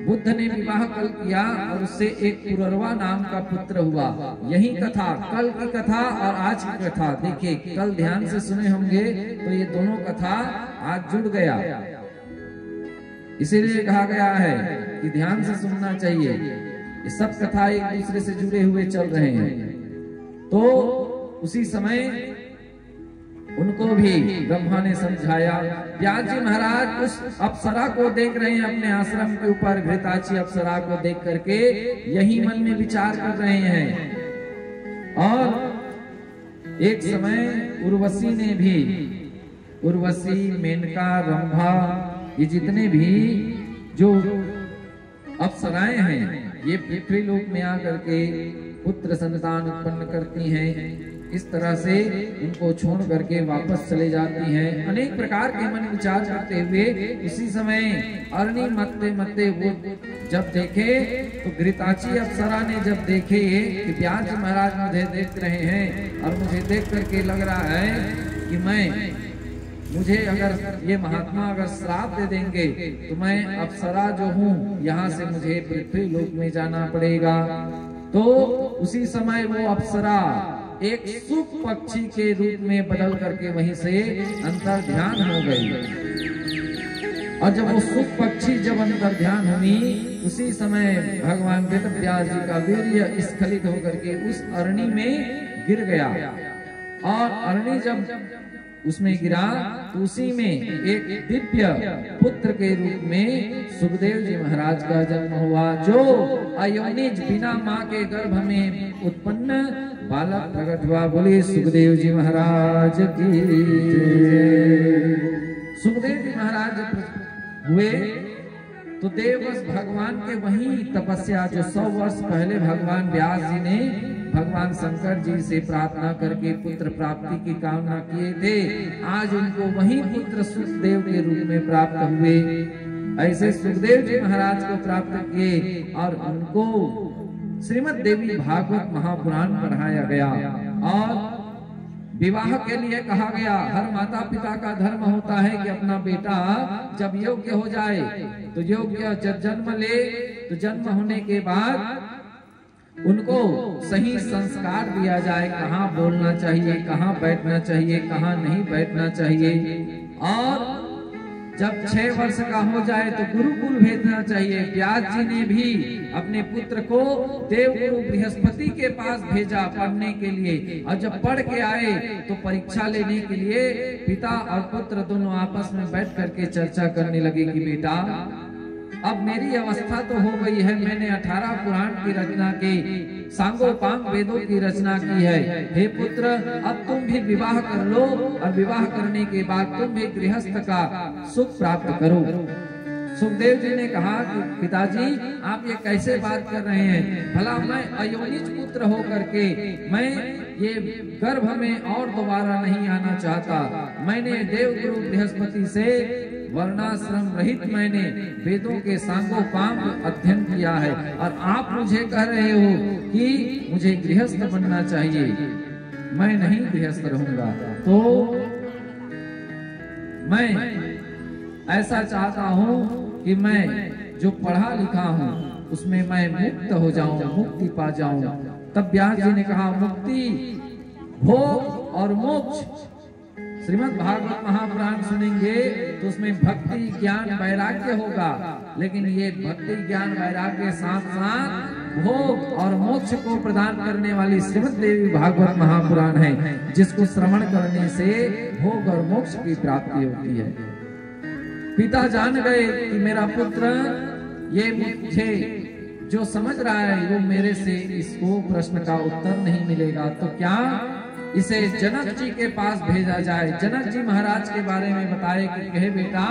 बुद्ध ने विवाह कल किया और उससे एक पुररवा नाम का पुत्र हुआ। यही कथा, कल की कथा और आज की कथा, देखिए कल ध्यान से सुने होंगे तो ये दोनों कथा आज जुड़ गया। इसीलिए कहा गया है कि ध्यान से सुनना चाहिए, ये सब कथा एक दूसरे से जुड़े हुए चल रहे हैं। तो उसी समय उनको भी ब्रह्मा ने समझाया। व्यास जी महाराज उस अप्सरा को देख रहे हैं अपने आश्रम के ऊपर, घृताची अप्सरा को देख करके यही मन में विचार कर रहे हैं। और एक समय उर्वशी ने भी, उर्वशी, मेनका, रंभा, ये जितने भी जो अप्सराएं हैं, ये पृथ्वी लोक में आकर के पुत्र संतान उत्पन्न करती हैं। इस तरह से उनको छोड़ करके वापस चले जाती हैं। अनेक प्रकार के मन विचार करते हुए इसी समय अरणी मत्ते मत्ते वो जब देखे तो घृताची अप्सरा ने जब देखे कि व्यास जी महाराज मुझे देख रहे हैं और मुझे देख करके लग रहा है कि मुझे अगर ये महात्मा अगर श्राप दे देंगे तो मैं अप्सरा जो हूँ यहाँ से मुझे पृथ्वी लोक में जाना पड़ेगा। तो उसी समय वो अप्सरा एक सुख पक्षी के रूप में बदल करके वहीं से अंतर ध्यान हो गई। और जब वो सुख पक्षी जब अंतर ध्यान हुई, उसी समय भगवान वेदव्यास जी का वीर्य स्खलित होकर के उस अरणी में गिर गया। और अरणी जब उसमें गिरा तो उसी में एक दिव्य पुत्र के रूप में सुखदेव जी महाराज का जन्म हुआ, जो अयोनिज बिना माँ के गर्भ में उत्पन्न बालक प्रकट हुआ। बोले सुखदेव जी महाराज की। सुखदेव जी महाराज हुए तो देववश भगवान के वही तपस्या जो 100 वर्ष पहले भगवान व्यास जी ने भगवान शंकर जी से प्रार्थना करके पुत्र प्राप्ति की कामना किए थे, आज उनको वही पुत्र सुखदेव के रूप में प्राप्त हुए। ऐसे सुखदेव जी महाराज को प्राप्त किए और उनको श्रीमद् देवी भागवत महापुराण पढ़ाया गया और विवाह के लिए कहा गया। हर माता पिता का धर्म होता है कि अपना बेटा जब योग्य हो जाए तो योग्य जब जन्म ले तो जन्म होने के बाद उनको सही संस्कार दिया जाए, कहाँ बोलना चाहिए, कहाँ बैठना चाहिए, कहाँ नहीं बैठना चाहिए। और जब 6 वर्ष का हो जाए तो गुरुकुल भेजना चाहिए। व्यास जी ने भी अपने पुत्र को देवगुरु बृहस्पति के पास भेजा पढ़ने के लिए, और जब पढ़ के आए तो परीक्षा लेने के लिए पिता और पुत्र दोनों आपस में बैठ करके चर्चा करने लगे कि बेटा अब मेरी अवस्था तो हो गई है, मैंने 18 पुराण की रचना की, सांगोपांग वेदों की रचना की है। हे पुत्र, अब तुम भी विवाह कर लो और विवाह करने के बाद तुम भी गृहस्थ का सुख प्राप्त करो। सुखदेव जी ने कहा कि पिताजी आप ये कैसे बात कर रहे हैं, भला मैं अयोनिज पुत्र हो करके मैं ये गर्भ में और दोबारा नहीं आना चाहता। मैंने देवगुरु बृहस्पति से वर्णाश्रम रहित मैंने वेदों के सांगोपांग अध्ययन किया है और आप मुझे कह रहे हो कि मुझे गृहस्थ बनना चाहिए। मैं नहीं गृहस्थ रहूंगा, तो मैं ऐसा चाहता हूँ कि मैं जो पढ़ा लिखा हूँ उसमें मैं मुक्त हो जाऊं, मुक्ति पा जाऊं। तब व्यास जी ने कहा मुक्ति, भोग और मोक्ष, श्रीमद् भागवत महापुराण सुनेंगे तो उसमें भक्ति ज्ञान वैराग्य होगा, लेकिन ये भक्ति ज्ञान वैराग्य साथ साथ भोग और मोक्ष को प्रदान करने वाली श्रीमद् देवी भागवत महापुराण है, जिसको श्रवण करने से भोग और मोक्ष की प्राप्ति होती है। पिता जान गए कि मेरा पुत्र ये मुझे जो समझ रहा है वो मेरे से इसको प्रश्न का उत्तर नहीं मिलेगा, तो क्या इसे जनक जी के पास भेजा जाए। जनक जी महाराज के बारे में बताए कि कहे बेटा,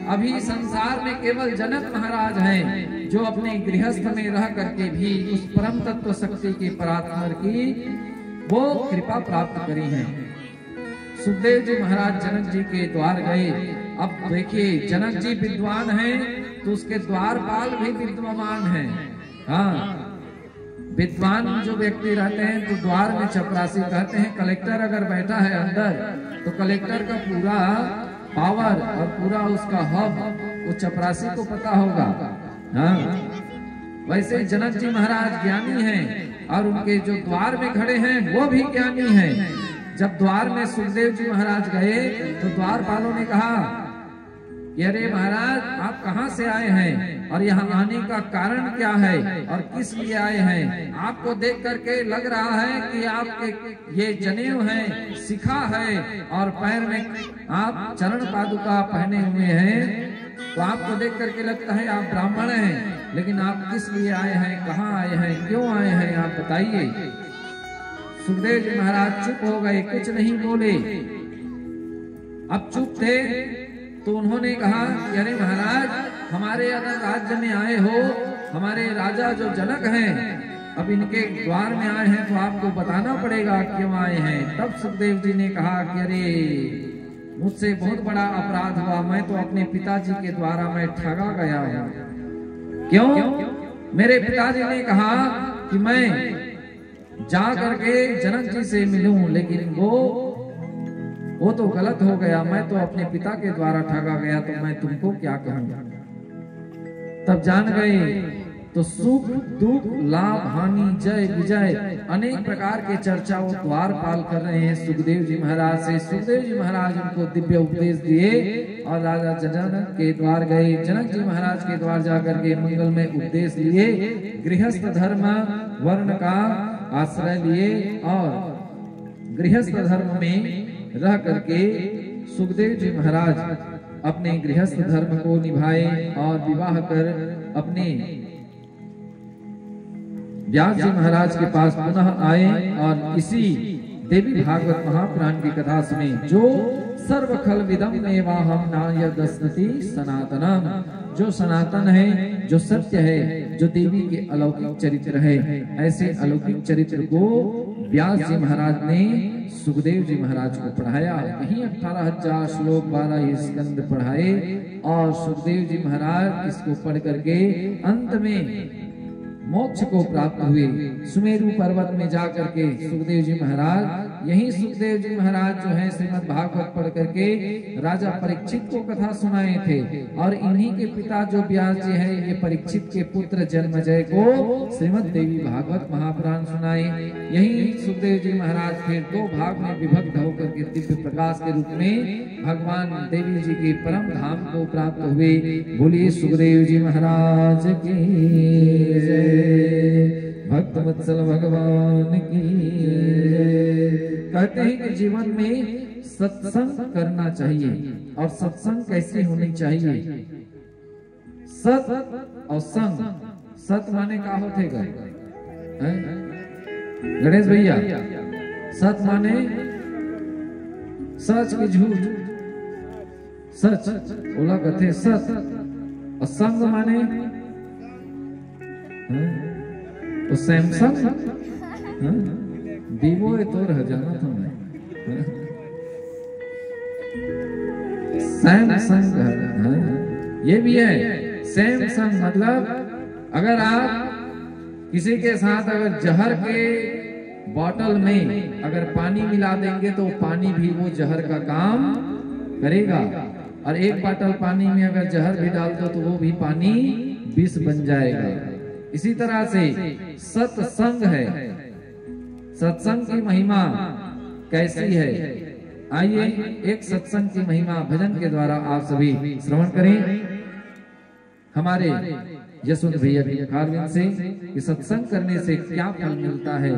अभी संसार में केवल जनक महाराज हैं जो अपने गृहस्थ में रह करके भी उस परम तत्व शक्ति की परात्पर की वो कृपा प्राप्त करी है। सुखदेव जी महाराज जनक जी के द्वार गए। अब देखिए, जनक जी विद्वान हैं तो उसके द्वारपाल भी विद्वान हैं। हाँ, विद्वान जो व्यक्ति रहते हैं तो द्वार में चपरासी कहते हैं। कलेक्टर अगर बैठा है अंदर तो कलेक्टर का पूरा पावर और पूरा उसका हब वो चपरासी को पता होगा। हाँ, वैसे जनक जी महाराज ज्ञानी हैं और उनके जो द्वार में खड़े हैं वो भी ज्ञानी हैं। जब द्वार में सुखदेव जी महाराज गए तो द्वारपालों ने कहा, अरे महाराज आप कहाँ से आए हैं और यहाँ आने का कारण क्या है और किस लिए आए हैं। आपको देख करके लग रहा है कि आपके ये जनेऊ हैं, शिखा है और पैर में आप चरण पादुका पहने हुए हैं, तो आपको देख करके लगता है आप ब्राह्मण हैं, लेकिन आप किस लिए आए हैं, कहाँ आए हैं, क्यों आए हैं, आप बताइए। सुखदेव जी महाराज चुप हो गए, कुछ नहीं बोले। अब चुप थे तो उन्होंने कहा, अरे महाराज हमारे अगर राज्य में आए हो, हमारे राजा जो जनक हैं अब इनके द्वार में आए हैं तो आपको बताना पड़ेगा क्यों आए हैं। तब सुखदेव जी ने कहा कि अरे मुझसे बहुत बड़ा अपराध हुआ, मैं तो अपने पिताजी के द्वारा मैं ठगा गया हूँ। क्यों? मेरे पिताजी ने कहा कि मैं जा करके जनक जी से मिलूं, लेकिन वो तो गलत हो गया, मैं तो अपने पिता के द्वारा ठगा गया, तो मैं तुमको क्या कहूंगा। तब जान गए तो सुख दुख लाभ हानि जय विजय अनेक प्रकार के चर्चा वो द्वारपाल कर रहे हैं सुखदेव जी महाराज से। सुखदेव जी महाराज उनको दिव्य उपदेश दिए और राजा जनक के द्वार गए। जनक जी महाराज के द्वार जाकर के मंगल में उपदेश लिए, गृहस्थ धर्म वर्ण का आश्रय लिए और गृहस्थ धर्म में रह करके सुखदेव जी महाराज अपने गृहस्थ धर्म को निभाए और विवाह कर अपने व्यास जी महाराज के पास पुनः आए और इसी देवी भागवत महापुराण की कथा सुने। जो सर्व खल विदम एवाहम नायदस्नति सनातनम, जो सनातन है, जो सत्य है, जो देवी के अलौकिक चरित्र है, ऐसे अलौकिक चरित्र को व्यास जी महाराज ने सुखदेव जी महाराज को पढ़ाया। वहीं 18,000 श्लोक 12 स्कंद पढ़ाए और सुखदेव जी महाराज इसको पढ़ करके अंत में मोक्ष को प्राप्त हुए। सुमेरु पर्वत में जाकर के सुखदेव जी महाराज, यही सुखदेव जी महाराज जो है श्रीमद् भागवत पढ़ करके राजा परीक्षित को कथा सुनाए थे और इन्हीं के पिता जो व्यास जी है ये परीक्षित के पुत्र जन्मजय को श्रीमद् देवी भागवत महापुराण सुनाए। यही सुखदेव जी महाराज फिर 2 भाग में विभक्त होकर के दिव्य प्रकाश के रूप में भगवान देवी जी के परम धाम को प्राप्त हुए। बोलिए सुखदेव जी महाराज की भक्त वत्सल भगवान की। कहते हैं कि जीवन में सत्संग करना चाहिए और सत्संग कैसे होनी चाहिए। सत और संग। सत माने का होते गए गणेश भैया? सत माने सच की झूठ, सच बोला कथे सत। और संग माने तो सैमसंग वीवो है तो रह जाना था मैं। सैमसंग ये भी है। सैमसंग मतलब अगर आप किसी के साथ अगर जहर के बोतल में अगर पानी मिला देंगे तो पानी भी वो जहर का काम करेगा, और एक बोतल पानी में अगर जहर भी डाल दो तो वो भी पानी विष बन जाएगा। इसी तरह से सत्संग है। सत्संग की महिमा कैसी है? आइए एक सत्संग की महिमा भजन के द्वारा आप सभी श्रवण करें हमारे यशवंत भैया की कारविंद से कि सत्संग करने से क्या फल मिलता है।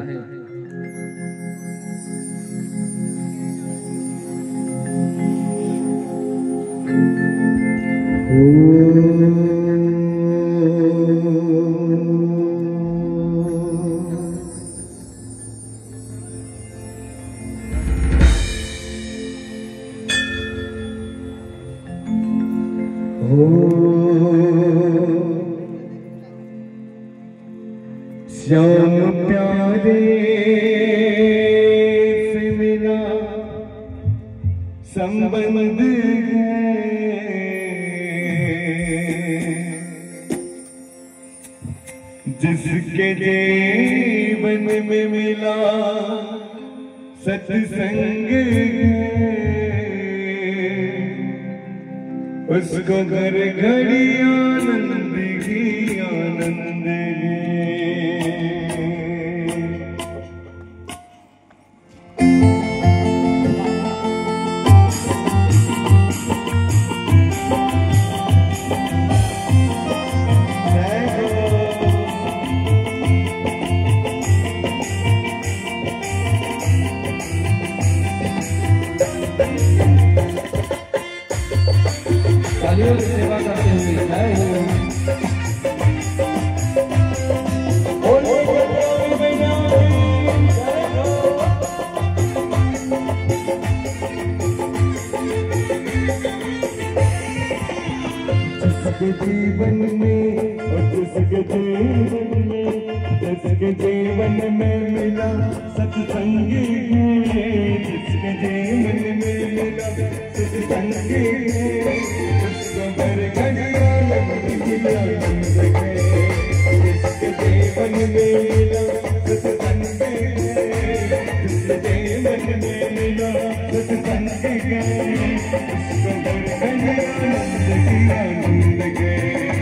श्याम प्यारे से मिला संबंध जिसके जीवन में मिला सत्संग उसको घर घड़ी आनंद ही आनंद है। सेवा करते हुए जय हो। जिसके जीवन में और जिसके जीवन में मिला सत्संग, जिसके जीवन में मिला सत्संग उसको घर घड़ी आनंद ही आनंद है। जिसके जीवन में मिला सत्संग, जिसके जीवन में मिला सत्संग उसको घर घड़ी आनंद ही आनंद है।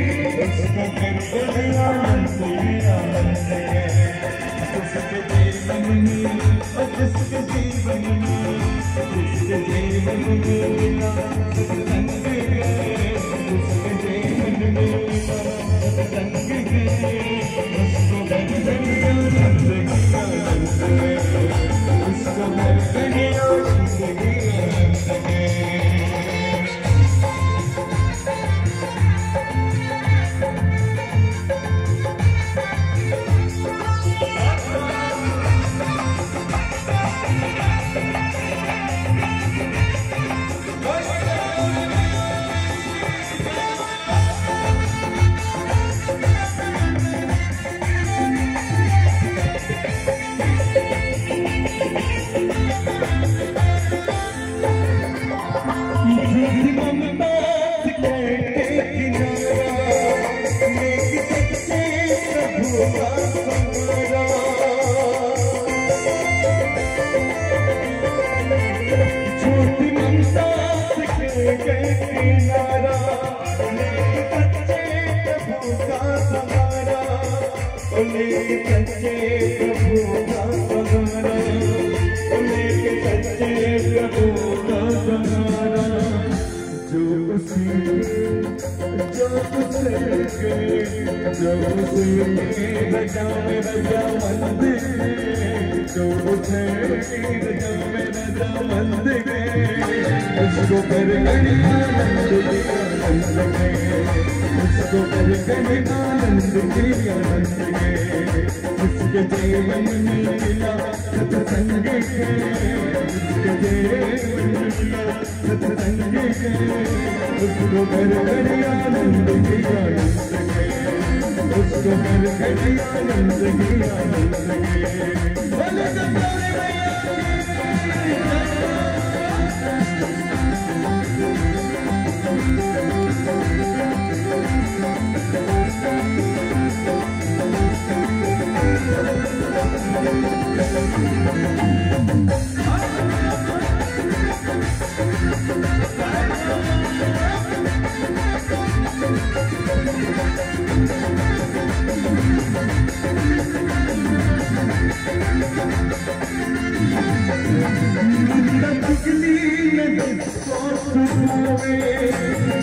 उसको घर घड़ी आनंद ही आनंद है। जिसके जीवन में और जिसके जीवन में, जिसके जीवन में मिला सत्संग, जिसके जीवन में मिला सत्संग उसको घर घड़ी आनंद ही आनंद है। उसको घर घड़ी आनंद ही आनंद है। उसको कर उसको कर गए आनंद के आनंद के, उसके जीवन में मिला सत्संग के, उसके जीवन में मिला सत्संग के, उसको कर गए आनंद के आनंद के, उसको कर गए आनंद के आनंद के। बोले गंगौरी मैया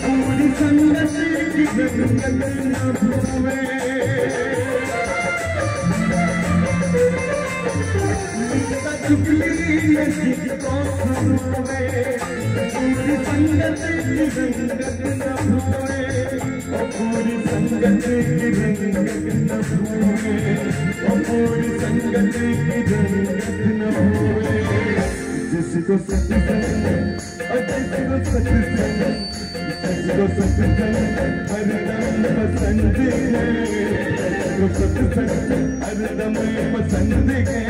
पूरी संगत की जगत न भूवे, चुगली जिसको सुनवे, पूरी संगत की जगत न भूवे, पूरी संगत की जगत न भूवे, पूरी संगत की जगत न भूवे। जिसको सत्संग जिसको सत्संग हरदम पसंद है, जिसको सत्संग हरदम पसंद है,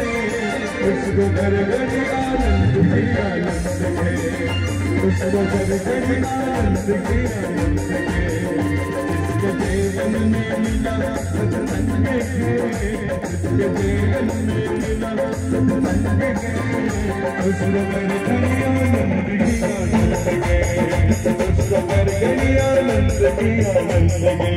उसको घर घर आनंद के आनंद है, उसको घर घर आनंद के आनंद है, जिसके जीवन में मिला सत्संग है, जिसके जीवन में मिला सत्संग है, उसको घर घर आनंद के आनंद है, उसको घर घर आनंद के आनंद है।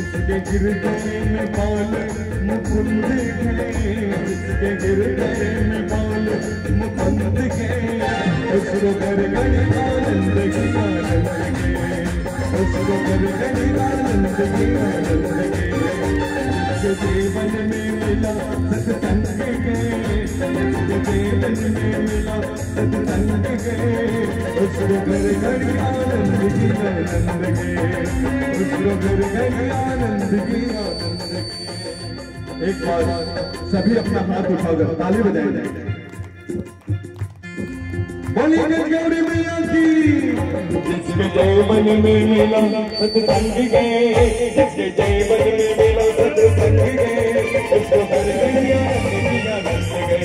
जिसके हृदय में बाल मुकुंद है, जिसके हृदय में बाल मुकुंद है, उसको घर घर आनंद की आनंद के, उसको घर घर आनंद की आनंद के, जिसके जीवन में मिला सत्संग के, जिसके जीवन में मिला सत्संग के, उसको घर घर आनंद की आनंद के, उसको घर घर आनंद की आनंद के। एक बार सभी अपना हाथ उठाकर ताली बजाएं। बोलिए गंगौरी मैया की। जिसके जीवन में मिला सत्संग के, जिसके जीवन में मिला सत्संग के, उसको घर घर आनंद की आनंद के,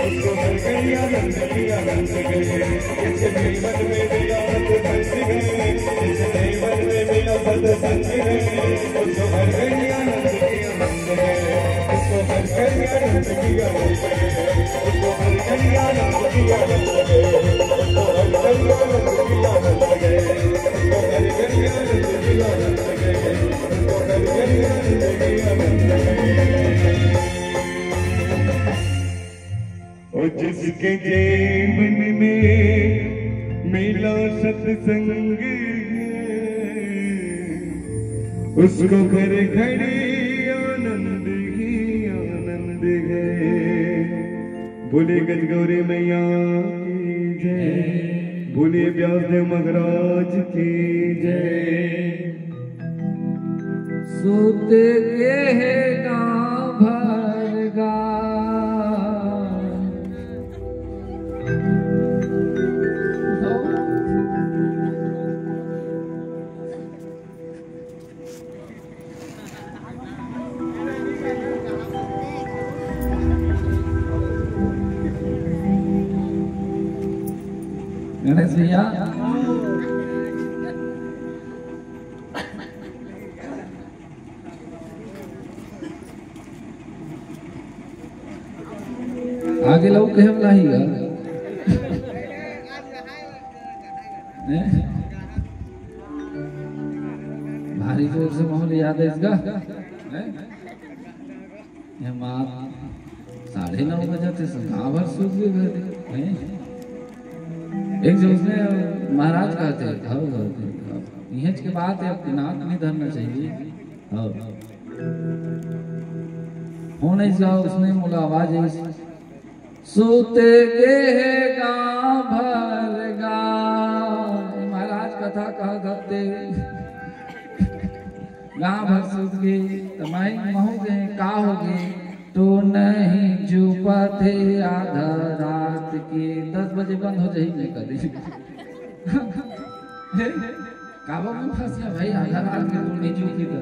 उसको घर घर आनंद की आनंद के, जिसके जीवन में मिला सत्संग के, जिसके जीवन में मिला सत्संग के, उसको घर घर आनंद की आनंद के, उसको घर घर आनंद की आनंद के, उसको घर घर आनंद की आनंद के, उसको घर घर आनंद की आनंद के, उसको घर घर आनंद की आनंद के, उसको घर घर आनंद की आनंद के। और जिसके जीवन में मिला सत्संग उसको घर घर आनंद ही आनंद है। बोले गंगौरी मैया की जय, बोले व्यासदेव महाराज की जय। सुत के गाँव भर गा गणेश भैया आगे लोग कहे लाहीगा भारी जोर से माहौल याद है इसका ये माँ 9:30 बजे थे गाँव भर सूख गए एक जो उसने महाराज कहते यहाँ के बात है आपकी नाक नहीं धरना चाहिए हो नहीं जाओ उसने बोला आवाज है सूते के गाँव भर गाँव महाराज कथा कहा करते गाँव भर सूत गए तमाई महू गए का हो गए तो नहीं छुपा थे आधा रात के 10 बजे बंद हो जाएगी कभी काबा में फंस गया भाई आधा रात के तो नहीं चुकी तो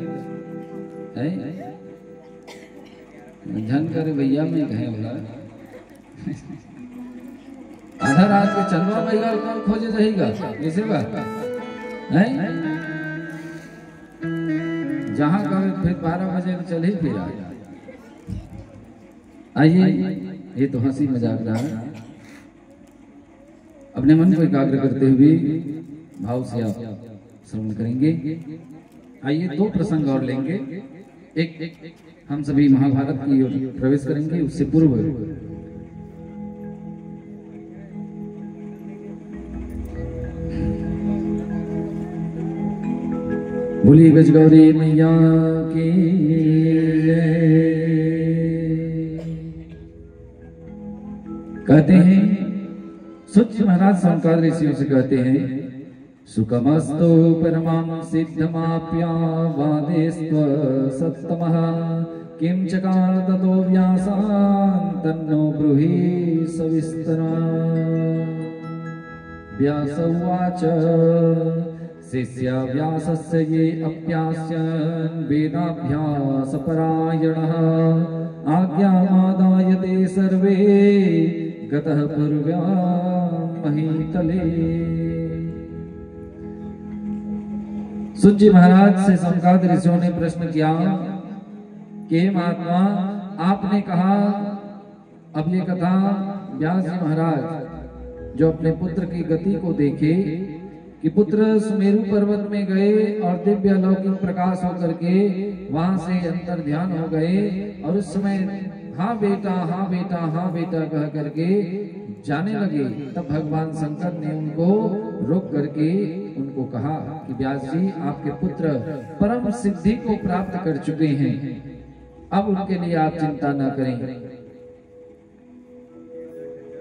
झन करे भैया में कहे बोला आधा रात के चलवा भैया कौन खोजे रहेगा कैसे बात है जहां का फिर 12 बजे चल ही फिर आइए ये तो हंसी मजाक रहा है अपने मन को एकाग्र करते हुए भाव से आप श्रवण करेंगे। आइए 2 प्रसंग और लेंगे। एक हम सभी महाभारत की ओर प्रवेश करेंगे उससे पूर्व बोली गजगौरी मैया की कहते हैं सूच्य महाराज संकाल ऋषियों से कहते हैं सुखमस्तु परमं सिद्धमाप्या वादेस्त्व सत्तमः किं चकार ततो व्यासान् तन्नो ब्रूहि सविस्तरा व्यास उवाच शिष्या व्यासस्य ये अप्यास्यन् वेदाभ्यासपरायणः आज्ञामादाय ते सर्वे गतः पूर्व्यां महीतले। सूज्य महाराज से संकाद ऋषियों ने प्रश्न किया कि महात्मा आपने कहा अब ये कथा व्यास जी महाराज जो अपने पुत्र की गति को देखे कि पुत्र सुमेरु पर्वत में गए और दिव्य अलौकिक प्रकाश होकर के वहां से अंतर ध्यान हो गए और उस समय हाँ बेटा हाँ बेटा हाँ बेटा कह करके जाने लगे। तब भगवान शंकर ने उनको रोक करके उनको कहा कि व्यास जी आपके पुत्र परम सिद्धि को प्राप्त कर चुके हैं, अब उनके लिए आप चिंता न करें।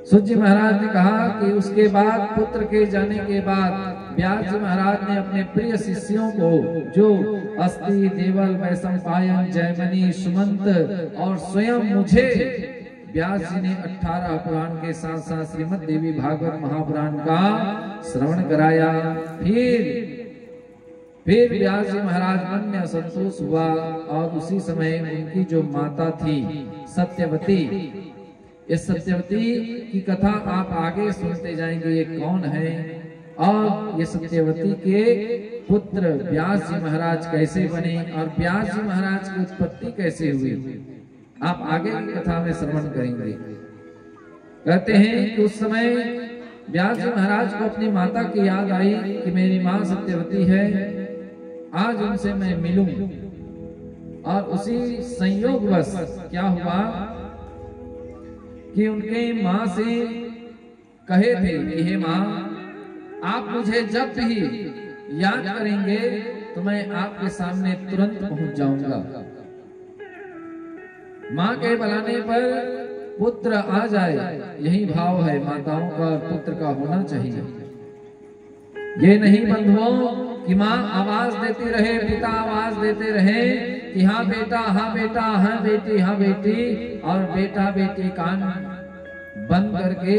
सूज्य महाराज ने कहा कि उसके बाद पुत्र के जाने के बाद व्यास जी महाराज ने अपने प्रिय शिष्यों को जो अस्ति देवल वैशंपायन जयमनी सुमंत और स्वयं मुझे व्यास जी ने 18 पुराण के साथ साथ श्रीमद् देवी भागवत महापुराण का श्रवण कराया। फिर व्यास जी महाराज मन में असंतोष हुआ और उसी समय उनकी जो माता थी सत्यवती, इस सत्यवती की कथा आप आगे सुनते जाएंगे ये कौन है और ये सत्यवती के पुत्र व्यास जी महाराज कैसे बने और व्यास जी महाराज की उत्पत्ति कैसे हुई, आप आगे की कथा में श्रवण करेंगे। कहते हैं कि उस समय व्यास जी महाराज को अपनी माता की याद आई कि मेरी माँ सत्यवती है, आज उनसे मैं मिलूं। और उसी संयोगवश क्या हुआ कि उनके माँ से कहे थे कि हे माँ आप मुझे जब भी याद करेंगे तो मैं आपके सामने तुरंत पहुंच जाऊंगा। माँ के बुलाने पर पुत्र आ जाए, यही भाव है माताओं का पुत्र का होना चाहिए। ये नहीं बंधुओं कि माँ आवाज देती रहे, पिता आवाज देते रहे कि हाँ बेटा, हाँ बेटा, हाँ बेटी, हाँ बेटी, और बेटा बेटी कान बंद करके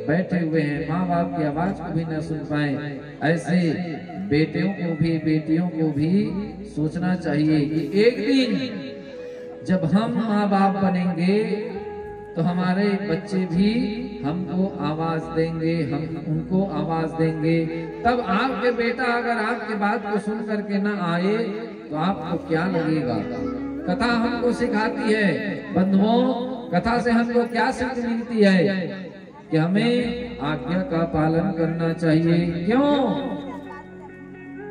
बैठे हुए हैं, माँ बाप की आवाज को भी न सुन पाए। ऐसे बेटियों को भी बेटियों को भी सोचना चाहिए कि एक दिन जब हम माँ बाप बनेंगे तो हमारे बच्चे भी हमको आवाज देंगे, हम उनको आवाज देंगे। तब आपके बेटा अगर आपके बात को सुन करके ना आए तो आपको क्या लगेगा? कथा हमको सिखाती है बंधुओं, कथा से हमको क्या सीख मिलती है कि हमें आज्ञा का पालन करना चाहिए। क्यों?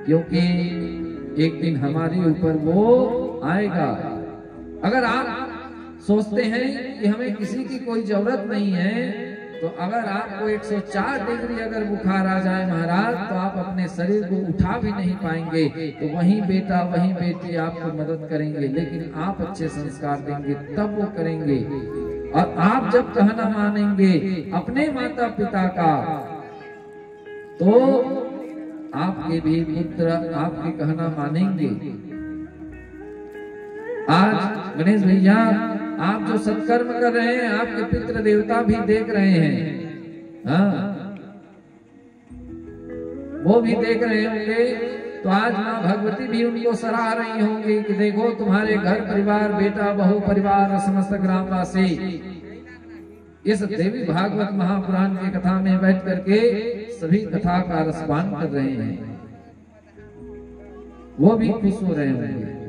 क्योंकि एक दिन हमारे ऊपर वो आएगा। अगर आप सोचते हैं कि हमें किसी की कोई जरूरत नहीं है, तो अगर आपको 104 डिग्री अगर बुखार आ जाए महाराज, तो आप अपने शरीर को उठा भी नहीं पाएंगे, तो वही बेटा वही बेटी आपको मदद करेंगे, लेकिन आप अच्छे संस्कार देंगे तब वो करेंगे। और आप जब कहना मानेंगे अपने माता पिता का, तो आपके भी पुत्र आपके कहना मानेंगे। आज गणेश भैया आप जो सत्कर्म कर रहे हैं, आपके पितृ देवता भी देख रहे हैं, हाँ वो भी देख रहे होंगे। तो आज माँ भगवती भी उनको सराह रही होंगी कि देखो तुम्हारे घर परिवार, बेटा बहू परिवार, समस्त ग्रामवासी इस देवी भागवत महापुराण की कथा में बैठ करके सभी कथा का रसपान कर रहे हैं, वो भी खुश हो रहे होंगे।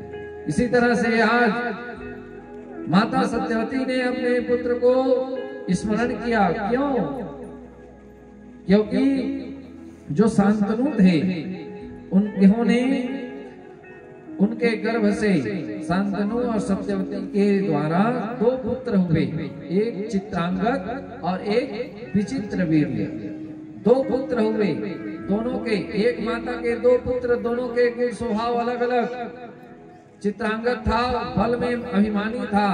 इसी तरह से आज माता सत्यवती ने अपने पुत्र को स्मरण किया। क्यों? क्योंकि जो शांतनु थे उन्होंने उनके गर्भ से शांतनु और सत्यवती के द्वारा 2 पुत्र हुए, एक चित्रांगद और एक विचित्रवीर्य। 2 पुत्र हुए, दोनों के, एक माता के 2 पुत्र, दोनों के गुण स्वभाव अलग अलग। चित्रांगद था, बल में अभिमानी था,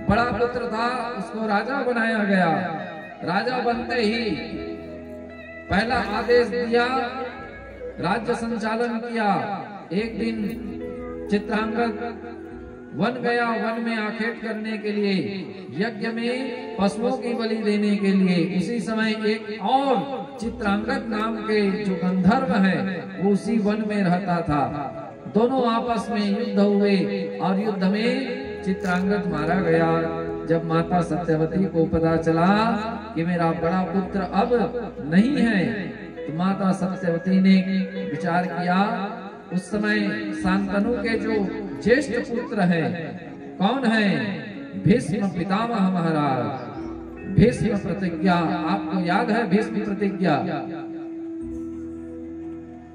बड़ा पुत्र था, उसको राजा बनाया गया। राजा बनते ही पहला आदेश दिया, राज्य संचालन किया। एक दिन चित्रांगद वन गया, वन में आखेट करने के लिए, यज्ञ में पशुओं की बलि देने के लिए। उसी समय एक और चित्रांगद नाम के जो गंधर्व है वो उसी वन में रहता था। दोनों आपस में युद्ध हुए और युद्ध में चित्रांगद मारा गया। जब माता सत्यवती को पता चला कि मेरा बड़ा पुत्र अब नहीं है, तो माता सत्यवती ने विचार किया। उस समय शांतनु के जो ज्येष्ठ पुत्र हैं, कौन है? भीष्म पितामह महाराज। भीष्म प्रतिज्ञा, आपको याद है भीष्म प्रतिज्ञा?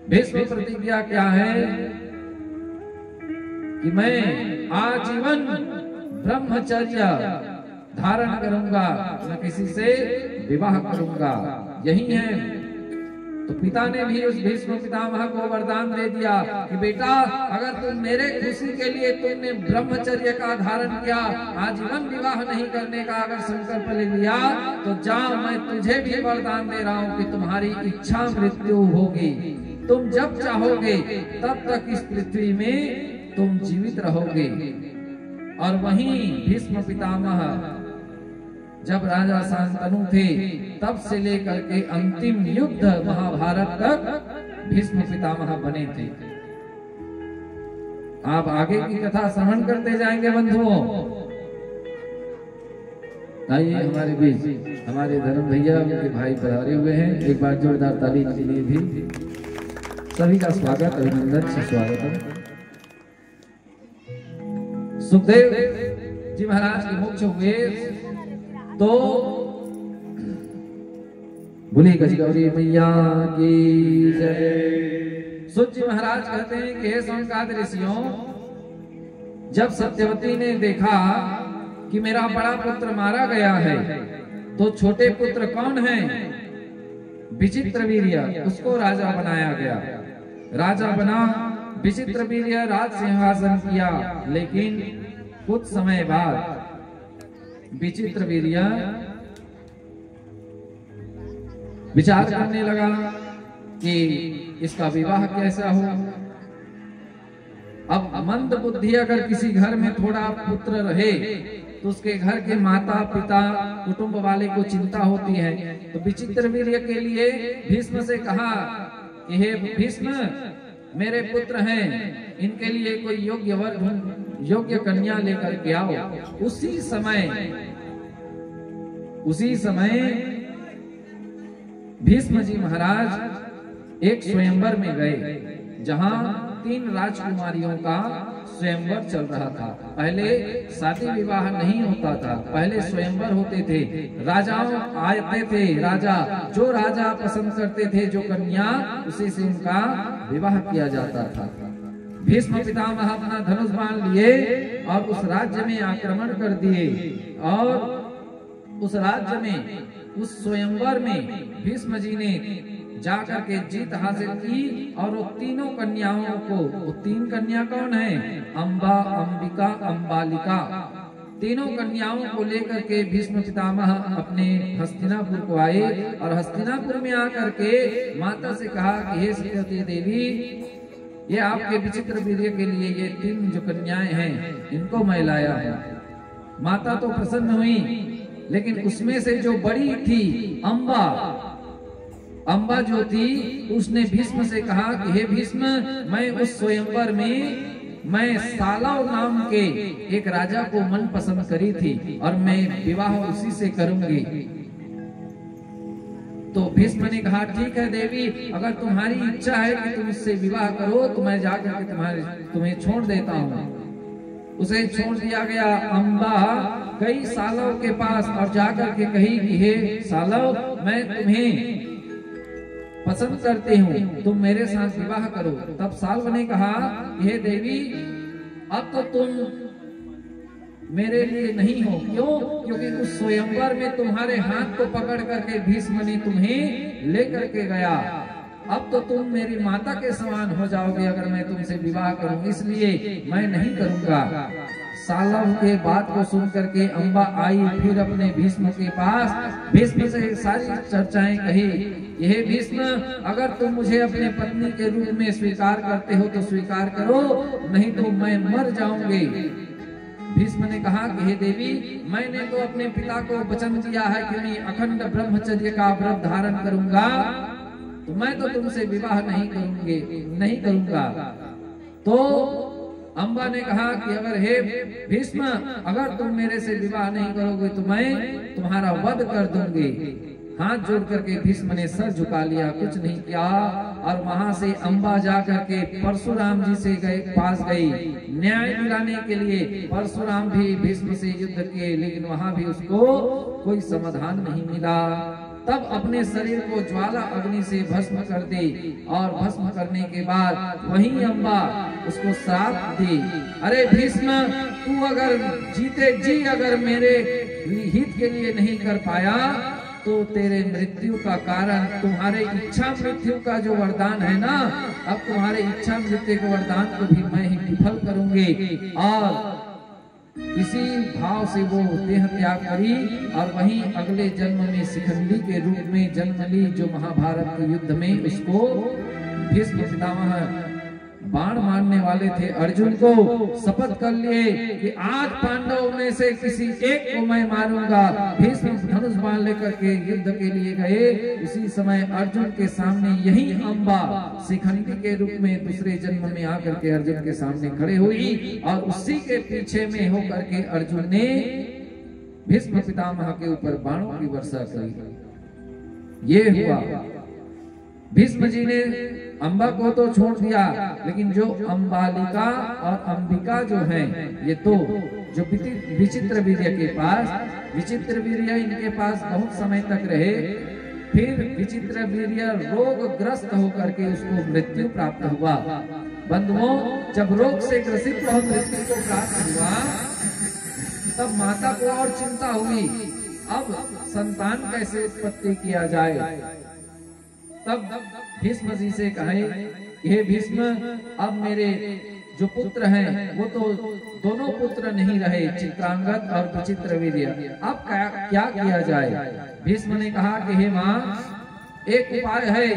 भीष्म प्रतिज्ञा क्या है? कि मैं आजीवन ब्रह्मचर्य धारण करूंगा, न किसी से विवाह करूंगा। यही है। तो पिता ने भी उस भीष्म पितामह को वरदान दे दिया कि बेटा, अगर तुम मेरे खुशी के लिए तुमने ब्रह्मचर्य का धारण किया, आजीवन विवाह नहीं करने का अगर संकल्प ले लिया, तो जाओ, मैं तुझे भी वरदान दे रहा हूँ कि तुम्हारी इच्छा मृत्यु होगी। तुम जब चाहोगे तब तक इस पृथ्वी में तुम जीवित रहोगे। और वहीं भीष्म पितामह जब राजा शांतनु थे, तब से लेकर के अंतिम युद्ध महाभारत तक भीष्म पितामह बने थे। आप आगे की कथा श्रवण करते जाएंगे बंधुओं। आइए हमारे बीच हमारे धर्म भैया, उनके भाई पधारे हुए हैं। एक बार जोरदार ताली के लिए भी सभी का स्वागत, अभिनंदन से स्वागत है। सुखदेव जी महाराज के मोक्ष हुए तो बोली गजगौरी मैया की जय। सुत जी महाराज कहते हैं कि हे सौनकादि ऋषियों, जब सत्यवती ने देखा कि मेरा बड़ा पुत्र मारा गया है, तो छोटे पुत्र कौन है? विचित्रवीर्य, उसको राजा बनाया गया। राजा बना विचित्रवीर्य, राज सिंहासन किया। लेकिन कुछ समय बाद विचित्रवीर्य विचार करने लगा कि इसका विवाह कैसा हो। अब मंद बुद्धि अगर किसी घर में थोड़ा पुत्र रहे तो उसके घर के माता पिता कुटुंब वाले को चिंता होती है। तो विचित्रवीर्य के लिए भीष्म से कहा कि हे भीष्म, मेरे पुत्र हैं, इनके लिए कोई योग्य वर योग्य कन्या लेकर के आओ। उसी समय भीष्म जी महाराज एक स्वयंवर में गए जहां 3 राजकुमारियों का स्वयंवर चल रहा था। पहले शादी विवाह नहीं होता था, पहले स्वयंवर होते थे। राजाओं आते थे, जो राजा पसंद करते थे जो कन्या, उसी से उनका विवाह किया जाता था। भीष्म पितामह अपना धनुष बाण लिए और उस राज्य में आक्रमण कर दिए और उस राज्य में, उस स्वयंवर में भीष्म जी ने जाकर के जीत हासिल की और वो तीनों कन्याओं को, वो 3 कन्या कौन है? अंबा, अंबिका, अंबालिका, तीनों कन्याओं को लेकर के भीष्म पितामह अपने हस्तिनापुर को आए और हस्तिनापुर में आकर के माता से कहा कि हे सत्यवती देवी, ये आपके विचित्र वीर्य के लिए ये 3 जो कन्याएं हैं इनको मैं लाया हूँ। माता तो प्रसन्न हुई, लेकिन उसमें से जो बड़ी थी अंबा जो थी, उसने भीष्म से कहा कि हे भीष्म, मैं उस स्वयंवर में मैं सालव नाम के एक राजा को मन पसंद करी थी और मैं विवाह उसी से करूंगी। तो भीष्म ने कहा ठीक है देवी, अगर तुम्हारी इच्छा है कि तुम इससे विवाह करो तो मैं जाकर के तुम्हें छोड़ देता हूँ। उसे छोड़ दिया गया। अंबा गई सालव के पास और जाकर के कही कि हे सालव, मैं तुम्हें पसंद करती हूँ, तुम मेरे साथ विवाह करो। तब साल्व ने कहा हे देवी, अब तो तुम मेरे लिए नहीं हो। क्यों? क्योंकि उस स्वयंवर में तुम्हारे हाथ को पकड़ करके भीष्म ने तुम्हें लेकर के गया। अब तो तुम मेरी माता के समान हो जाओगे अगर मैं तुमसे विवाह करूं, इसलिए मैं नहीं करूंगा। सालव के बात को सुन करके अंबा आई फिर अपने भीष्म के पास, भीष्म से सारी चर्चाएं कही। यह भीष्म, अगर तुम मुझे अपने पत्नी के रूप में स्वीकार करते हो तो स्वीकार करो, नहीं तो मैं मर जाऊंगी। भीष्म ने कहा कि हे देवी, मैंने तो अपने पिता को वचन दिया है कि मैं अखंड ब्रह्मचर्य का व्रत धारण करूंगा, तो मैं तो तुमसे विवाह नहीं करूंगा। तो अंबा ने कहा कि अगर हे भीष्म, अगर तुम मेरे से विवाह नहीं करोगे तो मैं तुम्हारा वध कर दूंगी। हाथ जोड़ करके भीष्म ने सर झुका लिया, कुछ नहीं किया। और वहां से अंबा जाकर के परशुराम जी से पास गई न्याय दिलाने के लिए। परशुराम भी भीष्म से युद्ध किए, लेकिन वहां भी उसको कोई समाधान नहीं मिला। तब अपने शरीर को ज्वाला अग्नि से भस्म कर दी और भस्म करने के बाद वही अंबा उसको श्राप दी, अरे भीष्म, तू अगर जीते जी अगर मेरे हित के लिए नहीं कर पाया तो तेरे मृत्यु का कारण तुम्हारे इच्छा मृत्यु का जो वरदान है ना, अब तुम्हारे इच्छा मृत्यु के वरदान को भी मैं ही विफल करूंगी। और इसी भाव से वो देह त्याग करी और वहीं अगले जन्म में शिखंडी के रूप में जन्म ली, जो महाभारत के युद्ध में उसको भीष्म पितामह बाण मारने वाले थे। अर्जुन को शपथ कर लिए कि आज पांडवों में से किसी एक को मैं मारूंगा। भीष्म धनुष बाण लेकर के युद्ध के लिए गए। इसी समय अर्जुन के सामने यही अंबा शिखंडी के रूप में दूसरे जन्म में आकर के अर्जुन के सामने खड़े हुई और उसी के पीछे में होकर के अर्जुन ने भीष्म पितामह के ऊपर बाणों की वर्षा करी। ये हुआ। भीष्म जी ने अंबा को तो छोड़ दिया, लेकिन जो अंबालिका और अंबिका जो हैं, ये तो जो विचित्र वीर्य के पास, विचित्र वीर्य इनके पास बहुत समय तक रहे। फिर विचित्र वीर्य रोगग्रस्त होकर के उसको मृत्यु प्राप्त हुआ। बंधुओं, जब रोग से ग्रसित वह मृत्यु को प्राप्त हुआ तब माता को और चिंता हुई, अब संतान कैसे उत्पत्ति किया जाए। तब भीष्म जी से कहे, हे भीष्म, अब मेरे जो पुत्र हैं वो तो दोनों पुत्र नहीं रहे, चित्रांगद और विचित्रवीर्य, अब क्या किया जाए। भीष्म ने कहा कि हे मां, एक उपाय है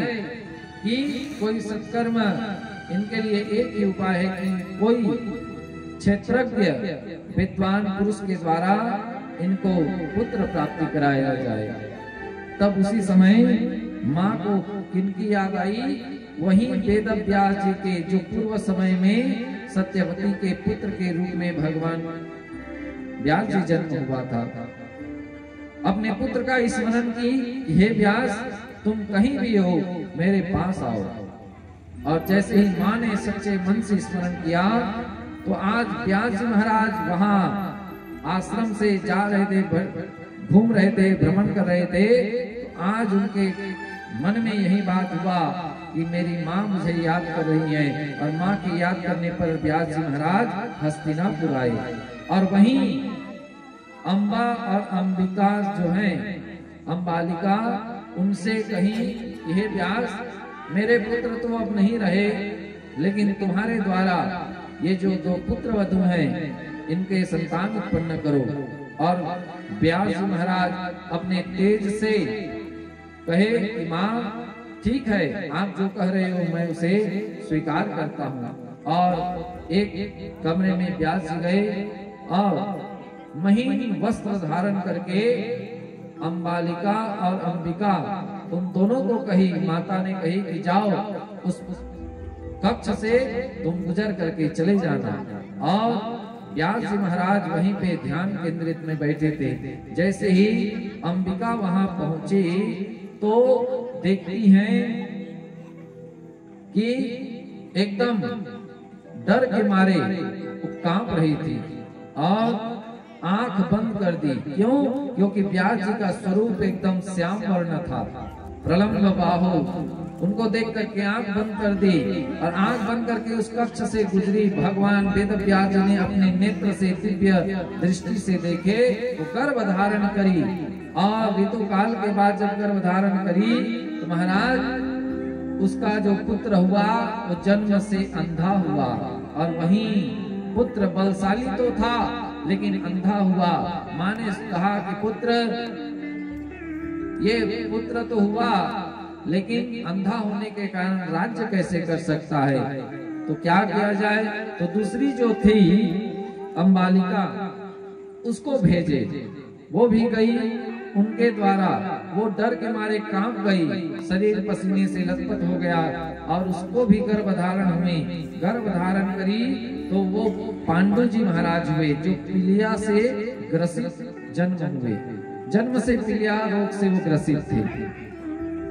कि कोई सत्कर्म, इनके लिए एक ही उपाय है कि कोई क्षेत्रज्ञ विद्वान पुरुष के द्वारा इनको पुत्र प्राप्ति कराया जाए। तब उसी समय माँ को किनकी याद आई? वही वेद व्यास जी के, जो पूर्व समय में सत्यवती के पुत्र के रूप में भगवान व्यास जी जन्म हुआ था। अपने पुत्र का स्मरण की, हे व्यास तुम कहीं भी हो मेरे पास आओ। और जैसे ही माँ ने सच्चे मन से स्मरण किया तो आज व्यास जी महाराज वहां आश्रम से जा रहे थे, घूम रहे थे, भ्रमण कर रहे थे। तो आज उनके मन में यही बात हुआ कि मेरी माँ मुझे याद कर रही है। और माँ की याद करने पर व्यास जी महाराज हस्तिनापुर आए। और वहीं अम्बा और अंबिका जो हैं, अंबालिका, उनसे कहीं यह व्यास मेरे पुत्र तो अब नहीं रहे, लेकिन तुम्हारे द्वारा ये जो दो पुत्र वधू हैं इनके संतान उत्पन्न करो। और व्यास जी महाराज अपने तेज से कहे कि माँ ठीक है, आप जो कह रहे हो मैं उसे स्वीकार करता हूँ। और एक कमरे में व्यास जी गए और महीन वस्त्र धारण करके अंबालिका और अंबिका उन दोनों को कही, माता ने कही कि जाओ उस कक्ष से तुम गुजर करके चले जाना। और व्यास जी महाराज वहीं पे ध्यान केंद्रित में बैठे थे। जैसे ही अंबिका वहां पहुंची तो देखती हैं कि एकदम डर के मारे कांप रही थी और आंख बंद कर दी। क्यों? क्योंकि व्यास जी का स्वरूप एकदम श्याम वर्ण था, प्रलम्ब बाहु। उनको देख करके आंख बंद कर दी और आंख बंद करके उस कक्ष से गुजरी। भगवान वेद व्यास जी ने अपने नेत्र से दिव्य दृष्टि से देखे तो गर्भ धारण करी। और ऋतु काल के बाद जब गर्भ धारण करी तो महाराज उसका जो पुत्र हुआ वो जन्म से अंधा हुआ। और वहीं पुत्र बलशाली तो था लेकिन अंधा हुआ। माँ ने कहा कि पुत्र, ये पुत्र तो हुआ लेकिन अंधा होने के कारण राज्य कैसे कर सकता है, तो क्या किया जाए? तो दूसरी जो थी अंबालिका उसको भेजे। वो भी गई उनके द्वारा। वो डर के मारे कांप गई, शरीर पसीने से लथपथ हो गया और उसको भी गर्भ धारण हुए। गर्भ धारण करी तो वो पांडु जी महाराज हुए, जो पीलिया से ग्रसित जन्म हुए। जन्म से पीलिया रोग से वो ग्रसित थे।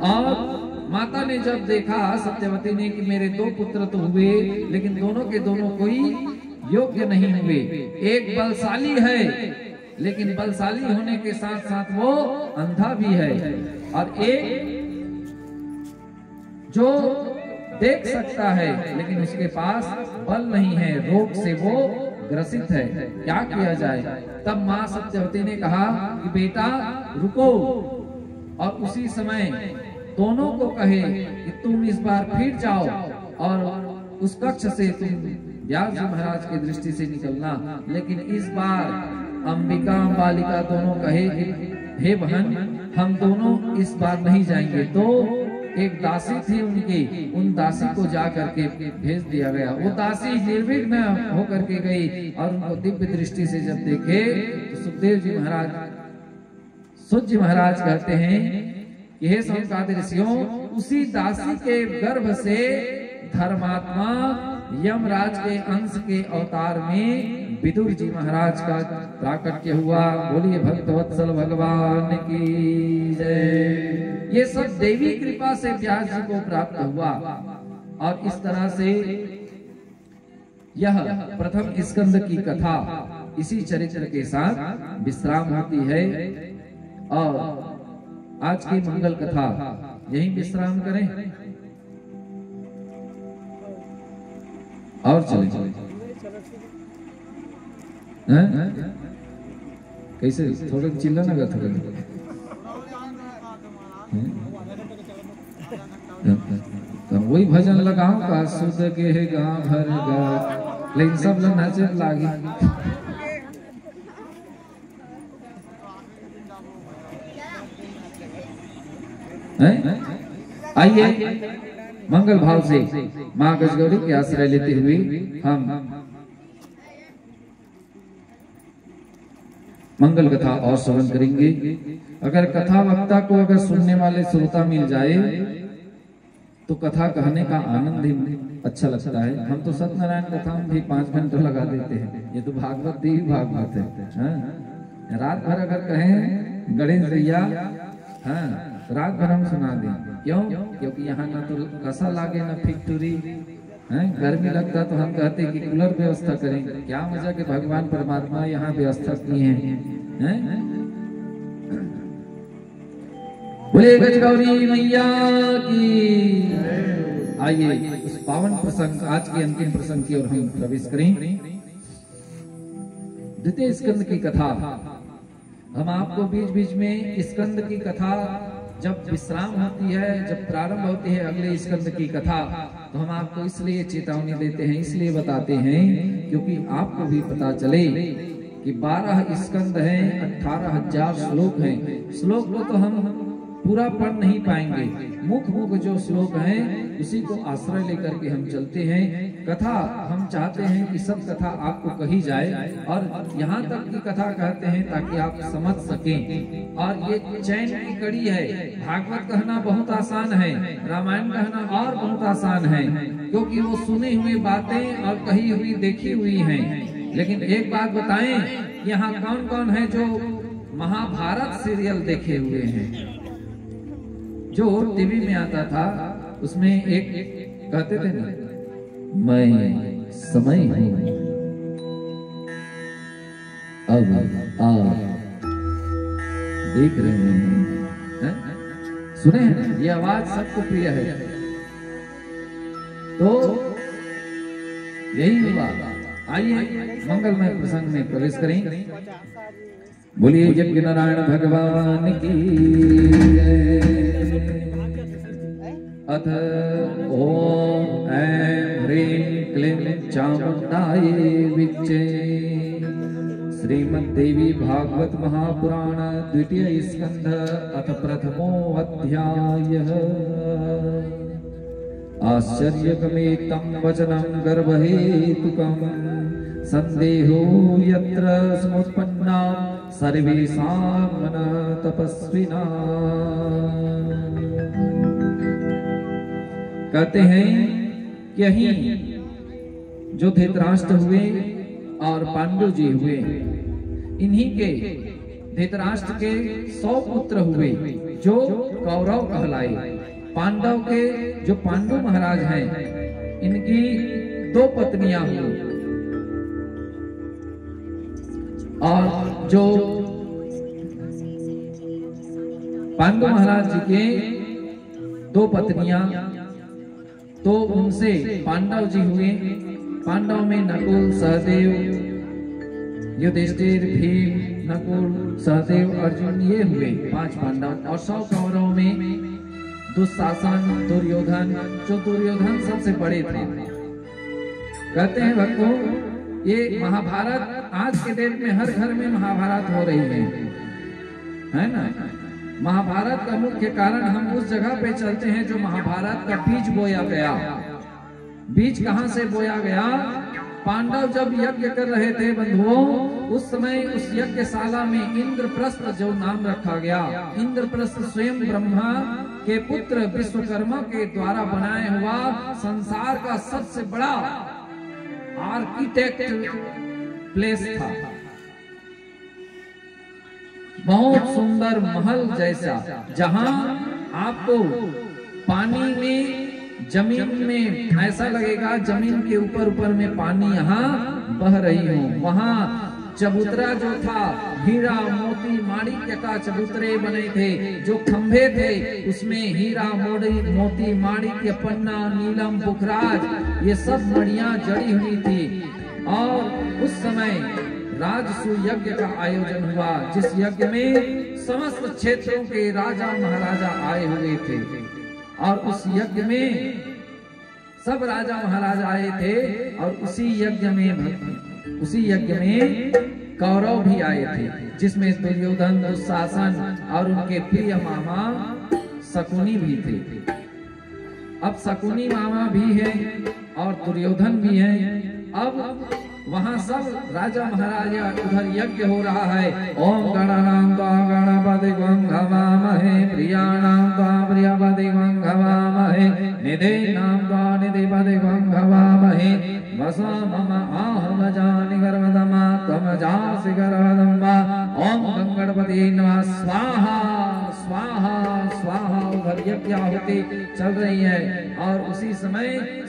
और माता ने जब देखा, सत्यवती ने, कि मेरे दो पुत्र तो हुए लेकिन दोनों के दोनों कोई योग्य नहीं हुए। एक बलशाली है लेकिन बलशाली होने के साथ साथ वो अंधा भी है, और एक जो देख सकता है लेकिन उसके पास बल नहीं है, रोग से वो ग्रसित है। क्या किया जाए? तब माँ सत्यवती ने कहा कि बेटा रुको। और उसी समय दोनों को कहे कि तुम इस बार फिर जाओ और उस कक्ष से तुम व्यास जी महाराज की दृष्टि से निकलना। लेकिन इस बार अंबिका अंबालिका दोनों कहे कि हे बहन, हम दोनों इस बार नहीं जाएंगे। तो एक दासी थी उनकी, उन दासी को जा करके भेज दिया गया। वो दासी निर्विघ्न होकर के गई और उनको दिव्य दृष्टि से जब देखे तो सुखदेव जी महाराज, सूत जी महाराज कहते हैं कि हे सनकादिक ऋषियों, उसी दासी के गर्भ से धर्मात्मा यमराज के अंश के अवतार में विदुर जी महाराज का प्राकट्य हुआ। बोलिए भक्तवत्सल भगवान की जय। ये सब देवी कृपा से व्यास जी को प्राप्त हुआ। और इस तरह से यह प्रथम स्कंद की कथा इसी चरित्र के साथ विश्राम होती है। और आज की मंगल कथा यही विश्राम करें और चले कैसे थोड़ा चिल्ला ना थोड़ा तो वही भजन लगाओ का सुध के गाँव भर गा, लेकिन सब लोग नाचे लागी। आइए मंगल भाव से माँ गजगौरी के आश्रय लेते हुए हम मंगल कथा और श्रवण करेंगे। अगर कथा वक्ता को अगर सुनने वाले श्रोता मिल जाए तो कथा कहने का आनंद ही अच्छा लगता है। हम तो सत्यनारायण कथा में भी 5 घंटे लगा देते हैं, ये तो भागवत देवी भागवत है। हाँ? रात भर अगर कहें गणेश भैया, हाँ रात भर हम सुना दें। क्यों? क्योंकि यहाँ ना तो कसा लागे ना फिक्टोरी, गर्मी लगता तो हम कहते कि कूलर व्यवस्था करें। क्या मजा के भगवान परमात्मा यहाँ व्यवस्था किए हैं। बोले गजगौरी मैया की। आइए उस पावन प्रसंग, आज के अंतिम प्रसंग की ओर हम प्रवेश करें। द्वितीय स्कंद की कथा। हम आपको बीच बीच में स्कंद की कथा जब विश्राम होती है, जब प्रारंभ होती है अगले स्कंद की कथा, तो हम आपको इसलिए चेतावनी देते हैं, इसलिए बताते हैं क्योंकि आपको भी पता चले कि 12 स्कंद हैं, 18,000 श्लोक हैं। श्लोक को तो हम पूरा पढ़ नहीं पाएंगे, मुख्य जो श्लोक हैं उसी को आश्रय लेकर के हम चलते हैं। कथा हम चाहते हैं कि सब कथा आपको कही जाए और यहाँ तक की कथा कहते हैं ताकि आप समझ सकें। और ये चैन की कड़ी है। भागवत कहना बहुत आसान है, रामायण कहना और बहुत आसान है, क्योंकि वो सुनी हुई बातें और कही हुई देखी हुई हैं। लेकिन एक बात बताएं, यहाँ कौन कौन है जो महाभारत सीरियल देखे हुए हैं? जो टीवी में आता था उसमें एक कहते थे ना, मैं समय हूं अब आप देख रहे हैं। सुने हैं? ये आवाज सबको प्रिय है। तो यही हुआ। आइए मंगलमय प्रसंग में प्रवेश करें। बोलिए यज्ञ नारायण भगवान की। अथ ओम ऐं ह्रीं क्लीं चामुण्डायै विच्चे। श्रीमद्देवी भागवत महापुराण द्वितीय स्कंध अथ प्रथमो अध्यायः। आश्चर्यकमेतं वचनं गर्भहेतुकं संदेहो यत्र समुत्पन्ना सर्वेषां मनः तपस्विना। कहते हैं कि यही जो धृतराष्ट्र हुए और पांडु जी हुए, इन्हीं के धृतराष्ट्र के 100 पुत्र हुए जो कौरव कहलाए। पांडव के जो पांडु महाराज हैं, इनकी 2 पत्नियां हुई और जो पांडु महाराज जी के 2 पत्नियां, तो उनसे पांडव जी हुए। पांडव में नकुल, सहदेव, युधिष्ठिर, भीम, नकुल, सहदेव, अर्जुन, ये हुए 5 पांडव। और 100 कौरव में दुशासन, दुर्योधन, जो दुर्योधन सबसे बड़े थे। कहते हैं भक्तों, ये महाभारत आज के डेट में हर घर में महाभारत हो रही है ना। महाभारत का मुख्य कारण हम उस जगह पे चलते हैं जो महाभारत का बीज बोया गया। बीज कहां से बोया गया? पांडव जब यज्ञ कर रहे थे बंधुओं, उस समय उस यज्ञशाला में इंद्रप्रस्थ जो नाम रखा गया, इंद्रप्रस्थ स्वयं ब्रह्मा के पुत्र विश्वकर्मा के द्वारा बनाया हुआ संसार का सबसे बड़ा आर्किटेक्ट प्लेस था। बहुत सुंदर महल जैसा, जहां आपको पानी में, जमीन में ऐसा लगेगा जमीन के ऊपर में पानी यहाँ बह रही हो। वहाँ चबूतरा जो था, हीरा मोती माणिक्य का चबूतरे बने थे। जो खंभे थे उसमें हीरा मोती माणिक्य, पन्ना, नीलम, पुखराज, ये सब मणियां जड़ी हुई थी। और उस समय राजसू यज्ञ का आयोजन हुआ, जिस यज्ञ में समस्त क्षेत्रों के राजा महाराजा आए हुए थे। और उस यज्ञ में सब राजा महाराजा आए थे। और उसी यज्ञ में कौरव भी आए थे, जिसमें दुर्योधन, दुशासन और उनके प्रिय मामा शकुनी भी थे। अब शकुनी मामा भी है और दुर्योधन भी है। अब वहाँ सब राजा महाराजा उधर यज्ञ हो रहा है। ओम गणानां त्वा गणपतिं हवामहे प्रियाणां त्वा प्रियपतिं हवामहे निधीनां त्वा निधिपतिं हवामहे वसो मम आहवजानि गर्भदमा त्वमजासि गर्भदम्बा। ओम गणपति नमः स्वाहा स्वाहा स्वाहा। उधर यज्ञ आहुति चल रही है और उसी समय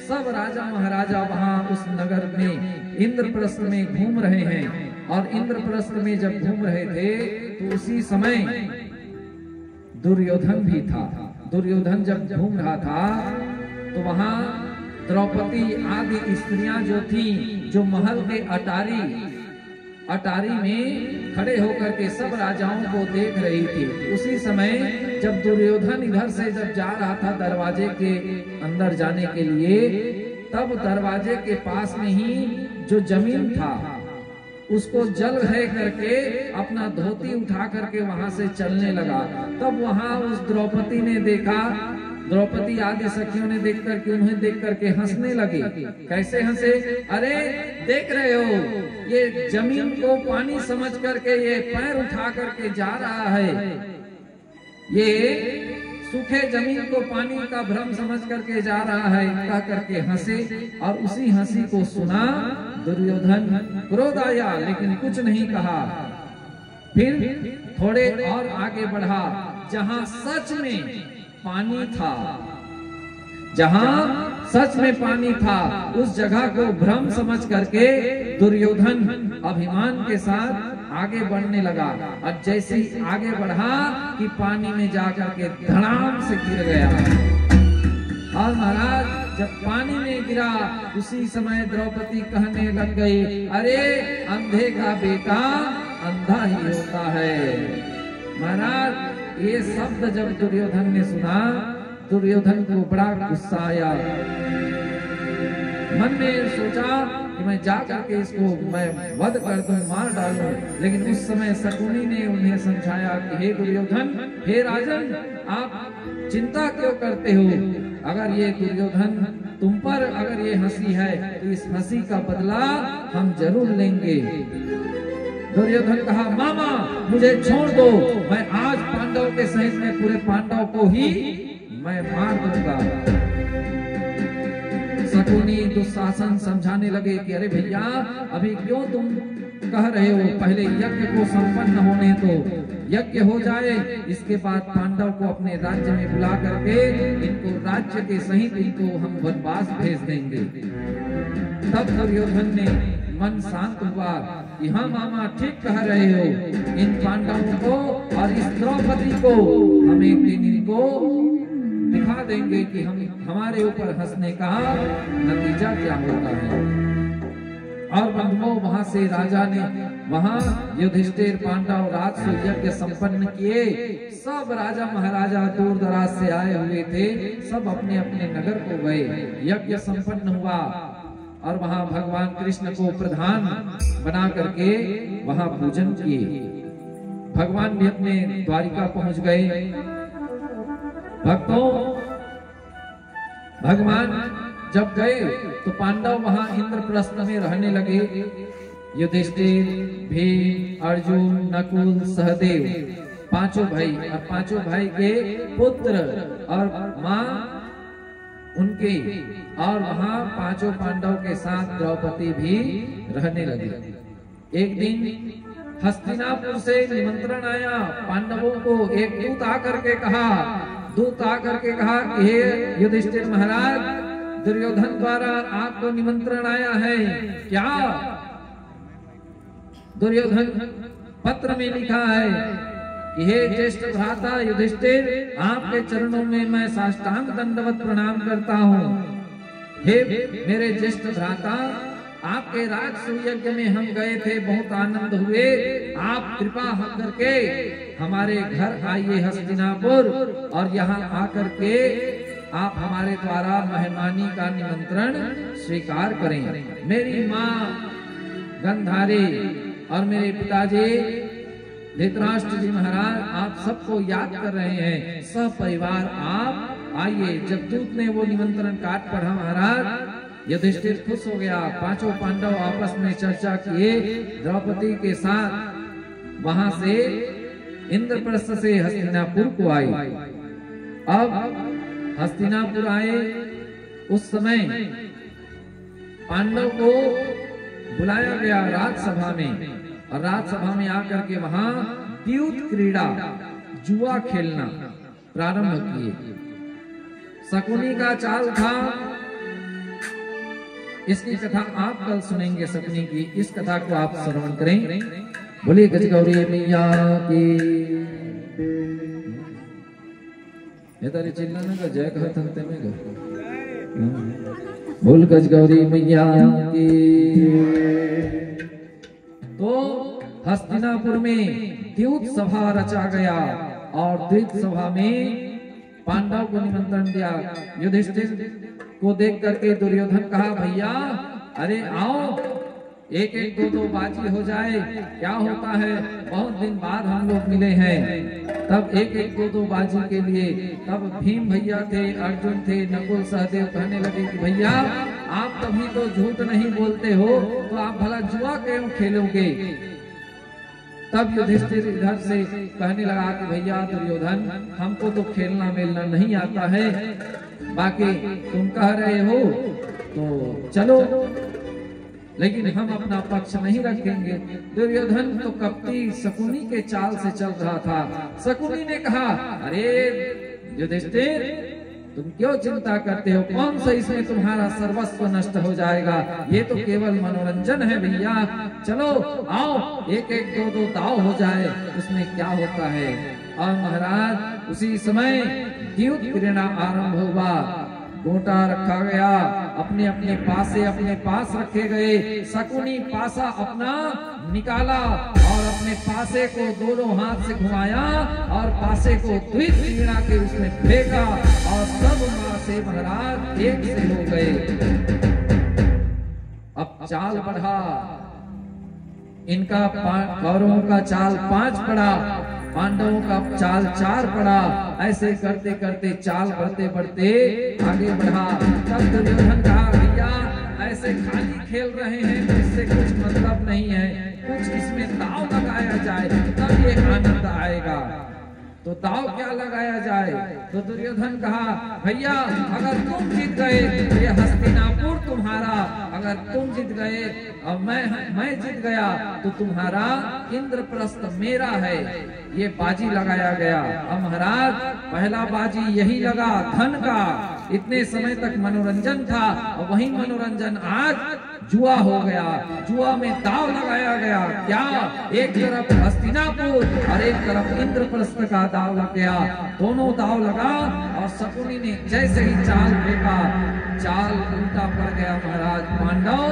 सब राजा महाराजा वहाँ उस नगर में इंद्रप्रस्थ में घूम रहे हैं। और इंद्रप्रस्थ में जब घूम रहे थे तो उसी समय दुर्योधन भी था। दुर्योधन जब घूम रहा था तो वहाँ द्रौपदी आदि स्त्रियां जो थी, जो महल के अटारी में खड़े होकर के सब राजाओं को देख रही थी। उसी समय जब दुर्योधन इधर से जब जा रहा था दरवाजे के अंदर जाने के लिए, तब दरवाजे के पास में ही जो जमीन था उसको जल है करके अपना धोती उठा करके वहां से चलने लगा। तब वहां उस द्रौपदी ने देखा, द्रौपदी आदि सखियों ने देख करके उन्हें देख करके हंसने लगे। कैसे हंसे? अरे देख रहे हो, ये जमीन को पानी समझ करके ये पैर उठा करके जा रहा है, ये सूखे जमीन को पानी का भ्रम समझ करके जा रहा है, कह करके हंसे। और उसी हंसी को सुना दुर्योधन, क्रोध आया लेकिन कुछ नहीं कहा। फिर थोड़े और आगे बढ़ा, जहां सच में पानी था, जहां सच में पानी था, उस जगह को भ्रम समझ करके दुर्योधन अभिमान के साथ आगे बढ़ने लगा। और जैसे ही आगे बढ़ा कि पानी में जाकर के धड़ाम से गिर गया। और महाराज जब पानी में गिरा उसी समय द्रौपदी कहने लग गई, अरे अंधे का बेटा अंधा ही होता है। महाराज ये शब्द जब दुर्योधन ने सुना, दुर्योधन को बड़ा गुस्सा आया। मन में सोचा कि मैं जा करके इसको मैं वध कर दूं, मार डालूं। लेकिन उस समय शकुनी ने उन्हें समझाया कि हे दुर्योधन, हे राजन, आप चिंता क्यों करते हो? अगर ये दुर्योधन तुम पर अगर ये हंसी है तो इस हंसी का बदला हम जरूर लेंगे। दुर्योधन कहा, मामा मुझे छोड़ दो, मैं आज पांडव के सहित में पूरे पांडव को ही मैं मार दूंगा। शकुनी दुशासन समझाने लगे कि अरे भैया अभी क्यों तुम कह रहे हो, पहले यज्ञ को संपन्न होने दो, यज्ञ हो जाए, इसके बाद पांडव को अपने राज्य में बुला करके इनको राज्य के सहित इनको हम वनवास भेज देंगे। तब दुर्योधन ने मन शांत हुआ कि हाँ मामा ठीक कह रहे हो, इन पांडवों को और इस द्रौपदी को हम एक दिन इनको दिखा देंगे कि हम हमारे ऊपर हंसने का नतीजा क्या होता है। और बंधुओं वहां से राजा ने वहां युधिष्ठिर पांडव राजसु यज्ञ संपन्न किए। सब राजा महाराजा दूर दराज से आए हुए थे, सब अपने अपने नगर को गए। यज्ञ संपन्न हुआ और वहां भगवान कृष्ण को प्रधान बना करके वहां पूजन किए। भगवान भी अपने द्वारिका पहुंच गए। भक्तों, भगवान जब गए तो पांडव वहां इंद्रप्रस्थ में रहने लगे। युधिष्ठिर, भीम, अर्जुन, नकुल, सहदेव, पांचों भाई और पांचों भाई के पुत्र और मां उनके, और वहां पांचों पांडव के साथ द्रौपदी भी रहने लगी। एक दिन हस्तिनापुर से निमंत्रण आया पांडवों को। एक दूत आकर के कहा कि हे युधिष्ठिर महाराज, दुर्योधन द्वारा आपको निमंत्रण आया है। क्या? दुर्योधन पत्र में लिखा है कि हे ज्येष्ठ भ्राता युधिष्ठिर, आपके चरणों में मैं साष्टांग दंडवत प्रणाम करता हूँ। हे मेरे ज्येष्ठ भ्राता, आपके राजसु यज्ञ में हम गए थे, बहुत आनंद हुए। आप कृपा करके हमारे घर आइए हस्तिनापुर और यहाँ आकर के आप हमारे द्वारा मेहमानी का निमंत्रण स्वीकार करें। मेरी माँ गंधारी और मेरे पिताजी धृतराष्ट्र जी महाराज आप सबको याद कर रहे हैं, सब परिवार आप आइए। जब दूत ने वो निमंत्रण कार्ड पढ़ा महाराज, युधिष्ठिर खुश हो गया। पांचों पांडव आपस में चर्चा किए, द्रौपदी के साथ वहां से इंद्रप्रस्थ से हस्तिनापुर को आए। अब हस्तिनापुर आए, उस समय पांडव को बुलाया गया राजसभा में, और राजसभा में आकर के वहां द्यूत क्रीड़ा, जुआ खेलना प्रारंभ किए। शकुनी का चाल था, इसकी कथा आप कल सुनेंगे। शकुनी की इस कथा को आप श्रवण करें। बोलिए गजगौरी मैया की। ये तारी चिल्लाने का जय कहा था में बोल गजगौरी मैया की। तो हस्तिनापुर में द्यूत सभा रचा गया, और द्यूत सभा में पांडव को निमंत्रण दिया। युधिष्ठिर को देख करके दुर्योधन कहा, भैया अरे आओ, एक एक दो दो बाजी हो जाए, क्या होता है, बहुत दिन बाद हम लोग मिले हैं। तब एक एक दो दो बाजी के लिए, तब भीम भैया थे, अर्जुन थे, नकुल सहदेव कहने लगे कि भैया आप कभी तो झूठ नहीं बोलते हो, तो आप भला जुआ क्यों खेलोगे। तब युधिष्ठिर इधर से कहने लगा कि भैया दुर्योधन, हमको तो खेलना मेलना नहीं आता है, बाकी तुम कह रहे हो तो चलो, लेकिन हम अपना पक्ष नहीं रखेंगे। दुर्योधन तो कपटी शकुनी के चाल से चल रहा था। शकुनी ने कहा, अरे युधिष्ठिर तुम क्यों चिंता करते हो, कौन सा इसमें तुम्हारा सर्वस्व नष्ट हो जाएगा, ये तो केवल मनोरंजन है भैया, चलो आओ एक एक दो दो दाव हो जाए, उसमें क्या होता है। और महाराज उसी समय द्यूत क्रीड़ा आरंभ हुआ। गोटा रखा गया, अपने अपने पासे अपने पास रखे गए। शकुनी पासा अपना निकाला और अपने पासे को दोनों हाथ से घुमाया और पासे को द्वित क्रीड़ा के उसमें फेंका, और सब पासे महाराज एक से हो गए। अब चाल बढ़ा, इनका कौरवों का चाल 5 पड़ा, पांडवों का चाल 4 पड़ा। ऐसे करते करते चाल बढ़ते बढ़ते आगे बढ़ा। तब दुर्योधन कहा, भैया ऐसे खाली खेल रहे हैं तो इससे कुछ मतलब नहीं है, कुछ इसमें दांव लगाया जाए तब ये आनंद आएगा। तो दांव क्या लगाया जाए। तो दुर्योधन कहा, भैया अगर तुम जीत गए तो ये हस्तिनापुर तुम्हारा, अगर तुम जीत गए और मैं जीत गया तो तुम्हारा इंद्रप्रस्थ मेरा है। ये बाजी लगाया गया। अब महाराज पहला बाजी यही लगा धन का। इतने समय तक मनोरंजन था और वही मनोरंजन आज जुआ हो गया। जुआ में दाव लगाया गया। क्या, एक तरफ हस्तिनापुर और एक तरफ इंद्रप्रस्थ का दाव लग गया। दोनों दाव लगा और शकुनी ने जैसे ही चाल फेंका, चाल उल्टा पड़ गया। महाराज पांडव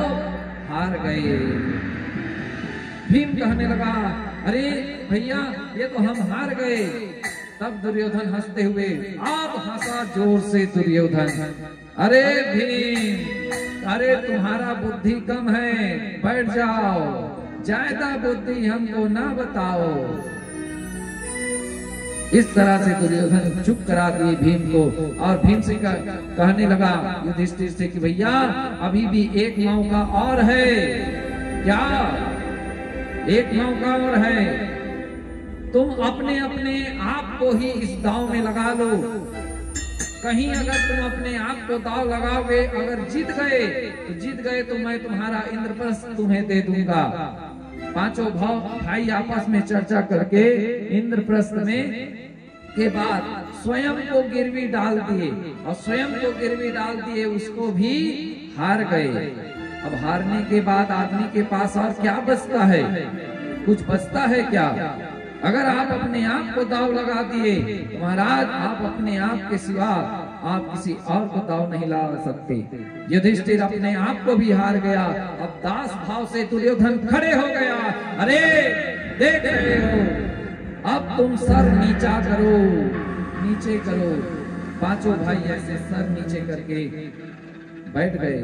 हार गए। भीम कहने लगा, अरे भैया ये तो हम हार गए। तब दुर्योधन हंसते हुए, आप हंसा जोर से दुर्योधन, अरे भीम, अरे तुम्हारा बुद्धि कम है, बैठ जाओ, ज्यादा बुद्धि हमको ना बताओ। इस तरह से दुर्योधन चुप करा दिए भीम को। और भीम से कहने लगा युधिष्ठिर से कि भैया अभी भी एक मौका और है। क्या, एक मौका और है, तुम अपने अपने आप को ही इस दांव में लगा लो। कहीं अगर तुम अपने आप को दांव लगाओगे, अगर जीत गए तो मैं तुम्हारा इंद्रप्रस्थ तुम्हें दे दूंगा। पांचों भाई आपस में चर्चा करके इंद्रप्रस्थ में के बाद स्वयं को गिरवी डाल दिए, और स्वयं को गिरवी डाल दिए, उसको भी हार गए। अब हारने के बाद आदमी के पास और क्या बचता है, कुछ बचता है क्या। अगर आप अपने आप को दांव लगा दिए तो महाराज आप अपने आप के सिवा आप किसी और को दांव नहीं ला सकते। युधिष्ठिर अपने आप को भी हार गया। अब दास भाव से दुर्योधन खड़े हो गया। अरे देख रहे हो, अब तुम सर नीचा करो, नीचे करो। पांचों भाई ऐसे सर नीचे करके बैठ गए।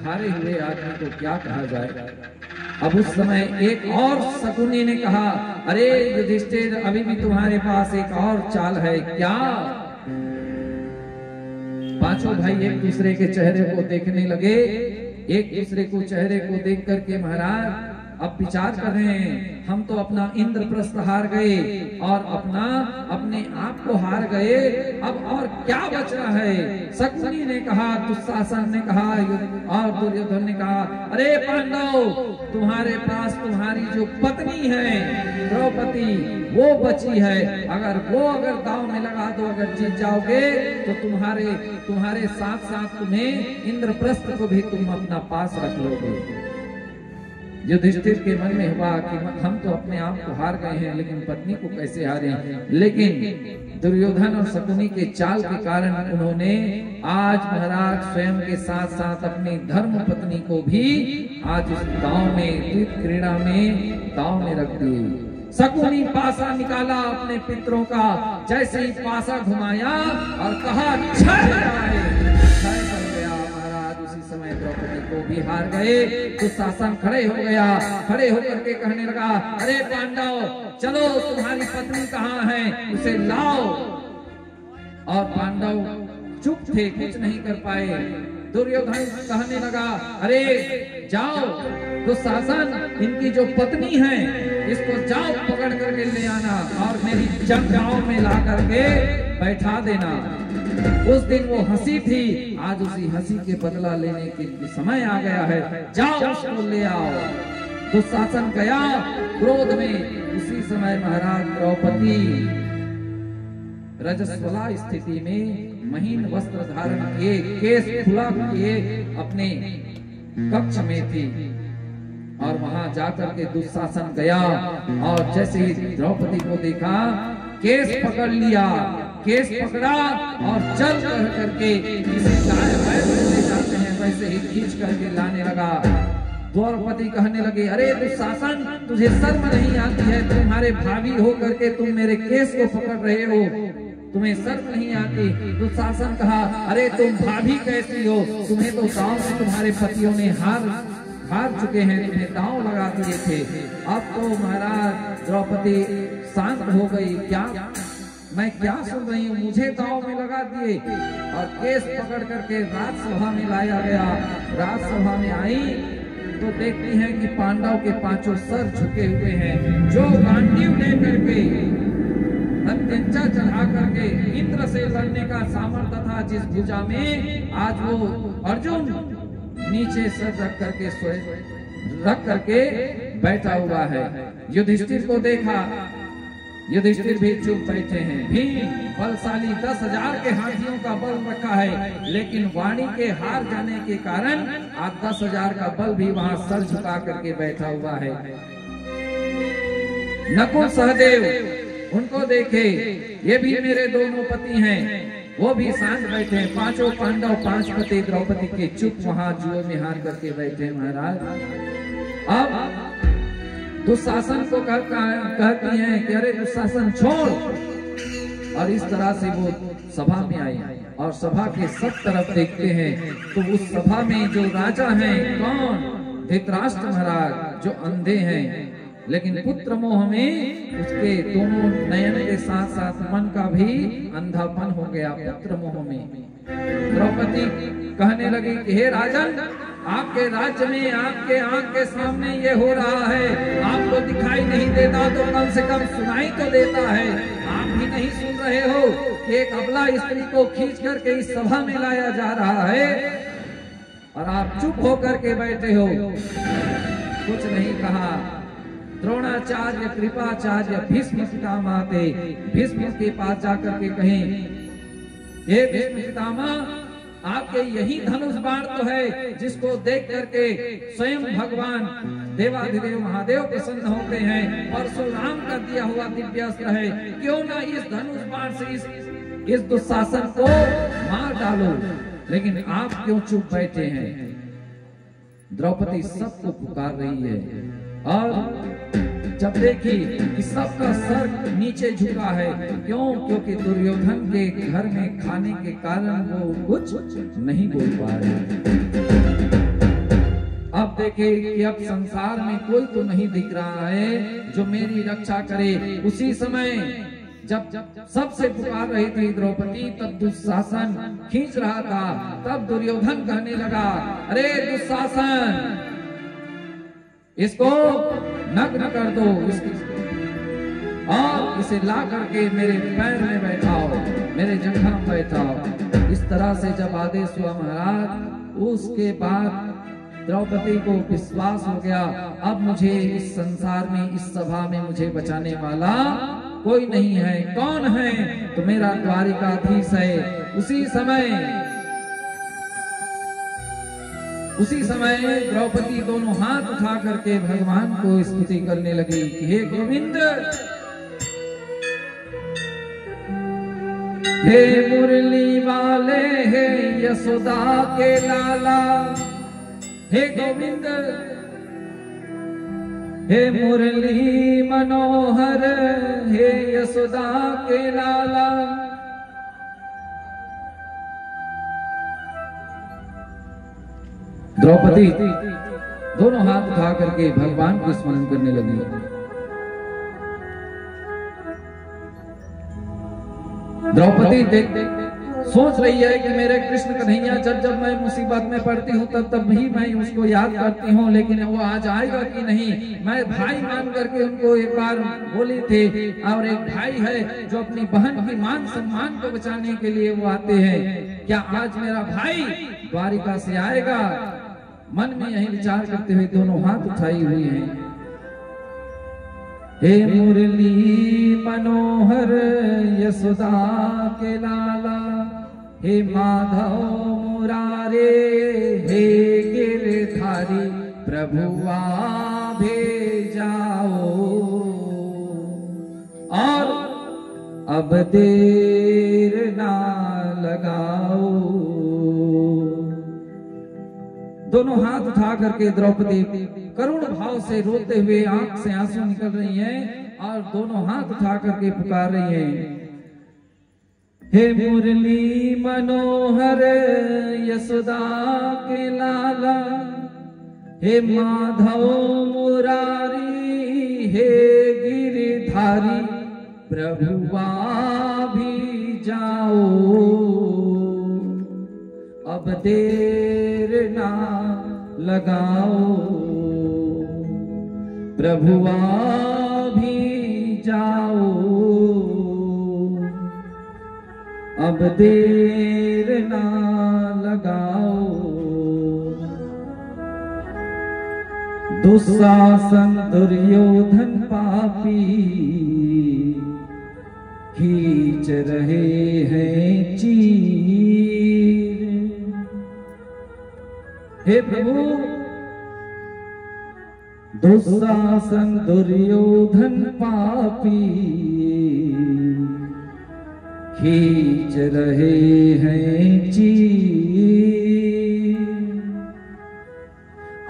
हारे हुए आदमी को क्या कहा जाए। अब उस समय एक और शकुनी ने कहा, अरे युधिष्ठिर, अभी भी तुम्हारे पास एक और चाल है क्या? पांचों भाई एक दूसरे के चेहरे को देखने लगे। एक दूसरे को चेहरे को देख करके महाराज अब विचार कर रहे हैं, हम तो अपना इंद्रप्रस्थ हार गए और अपने आप को हार गए, अब और क्या बच रहा है? शकुनी ने कहा, दुशासन ने कहा और दुर्योधन ने कहा, अरे पांडव, तुम्हारे पास तुम्हारी जो पत्नी है द्रौपदी वो बची है, अगर दांव में लगा दो, अगर जीत जाओगे तो तुम्हारे साथ साथ तुम्हें इंद्रप्रस्थ को भी तुम अपना पास रख लोगे। युधिष्ठिर के मन में हुआ कि हम तो अपने आप को हार गए हैं, लेकिन पत्नी को कैसे हारे? लेकिन दुर्योधन और शकुनी के चाल के कारण उन्होंने आज महाराज स्वयं के साथ साथ अपनी धर्म पत्नी को भी आज इस दांव में, क्रीड़ा में दांव में रख दिए। शकुनी पासा निकाला अपने पितरों का, जैसे ही पासा घुमाया और कहा क्षय कर गया महाराज। उसी समय द्रौपदी को भी हार गए। तो शासन खड़े हो गया, खड़े होकर के कहने लगा, अरे पांडव, चलो तुम्हारी पत्नी कहाँ है, उसे लाओ। और पांडव चुप थे, कुछ नहीं कर पाए। दुर्योधन कहने लगा, अरे जाओ, तो शासन इनकी जो पत्नी है इसको जाओ पकड़ करके ले आना और मेरी जंगगांव में ला करके बैठा देना। उस दिन वो हंसी थी, आज उसी हंसी के बदला लेने के समय आ गया है, जाओ उसको ले आओ। तो शासन गया क्रोध में। उसी समय महाराज द्रौपदी रजस्वला स्थिति में महीन वस्त्र धारण किए, केस खुला किए अपने कक्ष में थी। और वहां जाकर के दुशासन गया और जैसे ही द्रौपदी को देखा, केस पकड़ लिया, केस पकड़ा और चल करके किसी गाय भैंस ले जाते हैं वैसे ही खींच करके लाने लगा। द्रौपदी कहने लगे, अरे दुशासन, तुझे शर्म नहीं आती है? तुम्हारे भाभी हो करके तुम मेरे केस को पकड़ रहे हो, तुम्हें शर्म नहीं आती? दुशासन कहा, अरे तुम भाभी कैसी हो? तुम्हें तो गांव में तुम्हारे पतियों ने हार चुके हैं, तुम्हें दांव लगा दिए थे। अब तो महाराज द्रौपदी शांत हो गई, क्या मैं क्या सुन रही हूँ, मुझे दांव में लगा दिए। और केस पकड़ करके राजसभा में लाया गया। राजसभा में आई तो देखती हैं कि पांडव के पांचों सर झुके हुए हैं। जो गांडीव लेकर के हत्या चढ़ा करके इंद्र से लड़ने का सामर्थ्य था जिस भुजा में, आज वो अर्जुन नीचे सर रख करके बैठा हुआ है। युधिष्ठिर को देखा, युधिष्ठिर भी चुप बैठे हैं। भीम बलशाली 10,000 के हाथियों का बल रखा है, लेकिन वाणी के हार जाने के कारण आज 10,000 का बल भी वहां सर झुका करके बैठा हुआ है। नकुल सहदेव उनको देखे, ये भी मेरे दोनों पति हैं, वो भी शांत बैठे हैं। पांचों पांडव, 5 पति द्रौपदी के चुप वहां जुए में हार करके बैठे महाराज। अब दुशासन को कहती हैं कि अरे दुशासन छोड़। और इस तरह से वो सभा में आई और सभा के सब तरफ देखते हैं तो उस सभा में जो राजा हैं, कौन? धृतराष्ट्र महाराज, जो अंधे हैं, लेकिन पुत्र मोह में उसके दोनों नयन के साथ साथ मन का भी अंधापन हो गया पुत्र मोह में। द्रौपदी कहने लगी कि हे राजन, आपके राज्य में आपके आंख के सामने ये हो रहा है, आपको दिखाई नहीं देता तो कम से कम सुनाई तो देता है। आप भी नहीं सुन रहे हो कि एक अबला स्त्री को खींच करके इस सभा में लाया जा रहा है और आप चुप होकर के बैठे हो, कुछ नहीं कहा। द्रोणाचार्य, कृपाचार्य, भीष्म पितामह थे। भीष्म के पास जाकर के कहें, हे भीष्म पितामह, आपके यही धनुष बाण तो है जिसको देख करके स्वयं भगवान देवाधिदेव महादेव प्रसन्न होते हैं। परशुराम का दिया हुआ दिव्यास्त्र है, क्यों ना इस धनुष बाण से इस दुशासन को मार डालो। लेकिन आप क्यों चुप बैठे हैं? द्रौपदी सबको पुकार रही है और जब देखी कि सबका सर नीचे झुका है, क्यों? क्योंकि दुर्योधन के घर में खाने के कारण वो कुछ नहीं बोल पा रहे। अब देखे कि अब संसार में कोई तो नहीं दिख रहा है जो मेरी रक्षा करे। उसी समय जब सबसे पुकार रही थी द्रौपदी, तब दुशासन खींच रहा था। तब दुर्योधन कहने लगा, अरे दुशासन, इसको नग्न कर दो और इसे ला करके मेरे पैर में बैठाओ, मेरे जंघा में बैठाओ। इस तरह से जब आदेश हुआ महाराज, उसके बाद द्रौपदी को विश्वास हो गया, अब मुझे इस संसार में, इस सभा में मुझे बचाने वाला कोई नहीं है। कौन है? तो मेरा द्वारिकाधीश है। उसी समय द्रौपदी दोनों हाथ उठा करके भगवान को स्तुति करने लगी कि हे गोविंद, हे मुरली वाले, हे यशोदा के लाला, हे गोविंद, हे मुरली मनोहर, हे यशोदा के लाला। द्रौपदी दोनों हाथ उठा करके भगवान को स्मरण करने लगी। द्रौपदी सोच रही है कि मेरे कृष्ण कन्हैया, जब मैं मुसीबत में पड़ती हूँ तब ही मैं उसको याद करती हूँ, लेकिन वो आज आएगा कि नहीं। मैं भाई मान करके उनको एक बार बोली थी, और एक भाई है जो अपनी बहन की मान सम्मान को बचाने के लिए वो आते हैं। क्या आज मेरा भाई द्वारिका से आएगा? मन में यही विचार करते हुए दोनों हाथ उठाई हुई हैं। हे मुरली मनोहर यशोदा के लाला, हे माधव मुरारे, हे गिरधारी प्रभुआ भेजाओ, और अब देर ना लगाओ। दोनों हाथ उठा करके द्रौपदी करुण भाव से रोते हुए आंख से आंसू निकल रही हैं और दोनों हाथ उठा करके पुकार रही हैं, हे मुरली मनोहर यशोदा के लाला, हे माधव मुरारी, हे गिरधारी प्रभुआ भी जाओ, अब देर ना लगाओ, प्रभुआ भी जाओ, अब देर ना लगाओ। दुशासन दुर्योधन पापी खींच रहे हैं चीर, हे प्रभु दुशासन दुर्योधन पापी खींच रहे हैं चीर,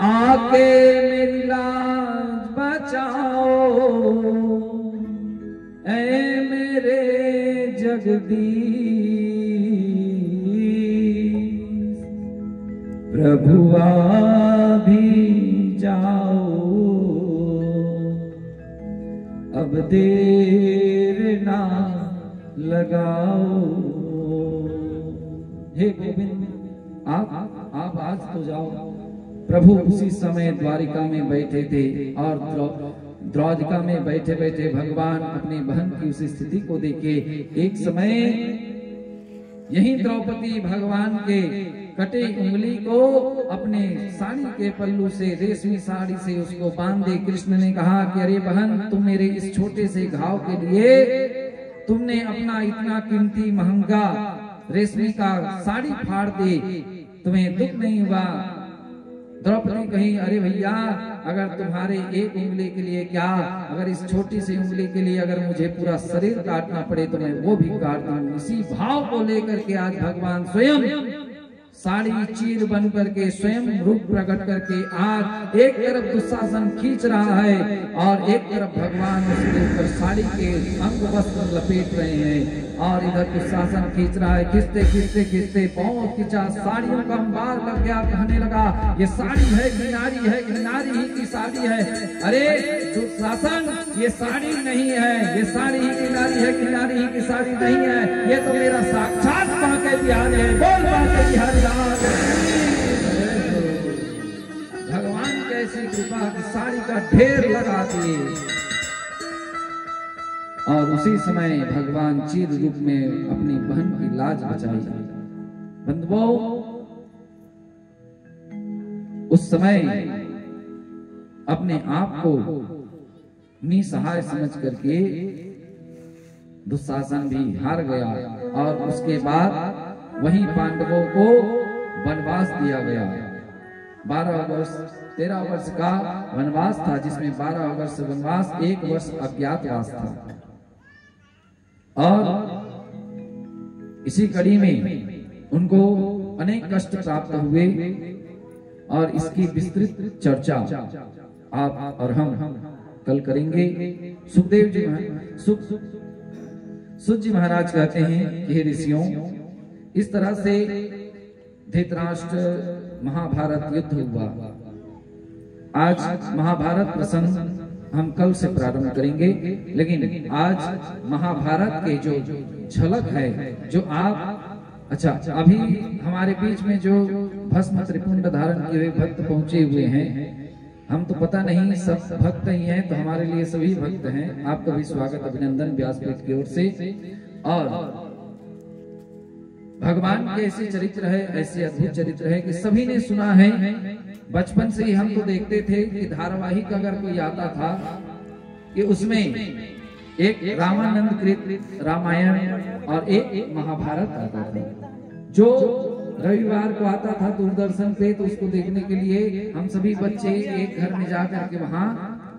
आके मेरी लाज बचाओ, ऐ मेरे जगदीश, प्रभुआ भी जाओ, अब देर ना लगाओ। हे गोविंद, आप आज तो जाओ। प्रभु उसी समय द्वारिका में बैठे थे और द्वारिका में बैठे बैठे भगवान अपनी बहन की उस स्थिति को देखे। एक समय यही द्रौपदी भगवान के कटी उंगली को अपने साड़ी के पल्लू से, रेशमी साड़ी से उसको बांधे। कृष्ण ने कहा कि अरे बहन, तुम मेरे इस छोटे से घाव के लिए तुमने अपना इतना कीमती महंगा रेशमी का साड़ी फाड़ दे, तुम्हें दुख नहीं हुआ? द्रौपदी कही, अरे भैया, अगर तुम्हारे एक उंगली के लिए क्या, अगर इस छोटी सी उंगली के लिए अगर मुझे पूरा शरीर काटना पड़े तो मैं वो भी काट दूं। इसी भाव को लेकर के आज भगवान स्वयं साड़ी चीर बन करके स्वयं रूप प्रकट करके आज एक तरफ दुशासन खींच रहा है और एक तरफ भगवान उसके ऊपर साड़ी के अंग वस्त्र लपेट रहे हैं और इधर दुशासन खींच रहा है। खींचते खींचते खींचते पांव खींचा, साड़ियों का अंबार लग गया, कहने लगा ये साड़ी है कि नारी है, कि नारी ही की साड़ी है। अरे दुशासन, ये साड़ी नहीं है, ये साड़ी ही की नारी है कि नारी ही की साड़ी नहीं है, ये तो मेरा साक्षात बांके बिहारी है। बोल बांके बिहारी राज। भगवान कैसी कृपा की साड़ी का ढेर लगा दिए और उसी समय भगवान चीर रूप में अपनी बहन की लाज बचाई। बंधुओं, उस समय अपने आप को निसहाय समझ करके दुशासन भी हार गया और उसके बाद वहीं पांडवों को वनवास दिया गया। 12 वर्ष 13 वर्ष का वनवास था, जिसमें 12 वर्ष वनवास, 1 वर्ष अज्ञातवास था। और इसी कड़ी में उनको अनेक कष्ट प्राप्त हुए और इसकी विस्तृत चर्चा आप और हम कल करेंगे। सुखदेव जी सुत जी महाराज कहते हैं कि ऋषियों, इस तरह से धृतराष्ट्र महाभारत युद्ध हुआ। आज महाभारत प्रसंग हम कल से प्रारंभ करेंगे, लेकिन आज महाभारत के जो झलक है, जो आप अच्छा अभी हमारे बीच में जो भस्म त्रिपुंड धारण किए हुए भक्त पहुंचे हुए हैं, हम तो पता नहीं सब भक्त ही हैं, तो हमारे लिए सभी भक्त हैं। आपका भी स्वागत अभिनंदन व्यासपीठ की ओर से। और भगवान के ऐसे चरित्र है, ऐसे अद्भुत चरित्र है कि सभी ने सुना है। बचपन से ही हम तो देखते थे कि धारावाहिक अगर कोई आता था कि उसमें एक रामानंद कृत रामायण और एक महाभारत आता था। जो रविवार को आता था दूरदर्शन पे, तो उसको देखने के लिए हम सभी बच्चे एक घर में जाकर के वहां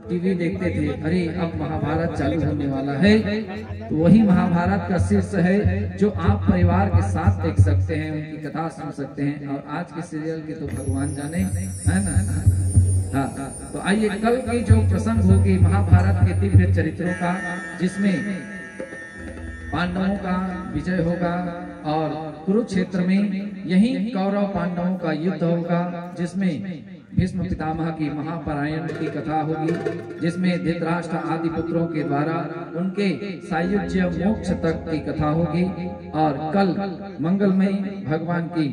टीवी देखते थे। अरे अब महाभारत चालू होने वाला है, तो वही महाभारत का शीर्ष है जो आप परिवार के साथ देख सकते हैं, उनकी कथा सुन सकते हैं। और आज के सीरियल के तो भगवान जाने, है ना। हाँ, तो आइए कल की जो प्रसंग होगी महाभारत के दिव्य चरित्रों का, जिसमें पांडवों का विजय होगा और कुरुक्षेत्र में यही कौरव पांडवों का युद्ध होगा, जिसमें भीष्म पितामह की महापरायण की कथा होगी, जिसमें धृतराष्ट्र आदि पुत्रों के द्वारा उनके सायुज्य मोक्ष तक की कथा होगी। और कल मंगलमय भगवान की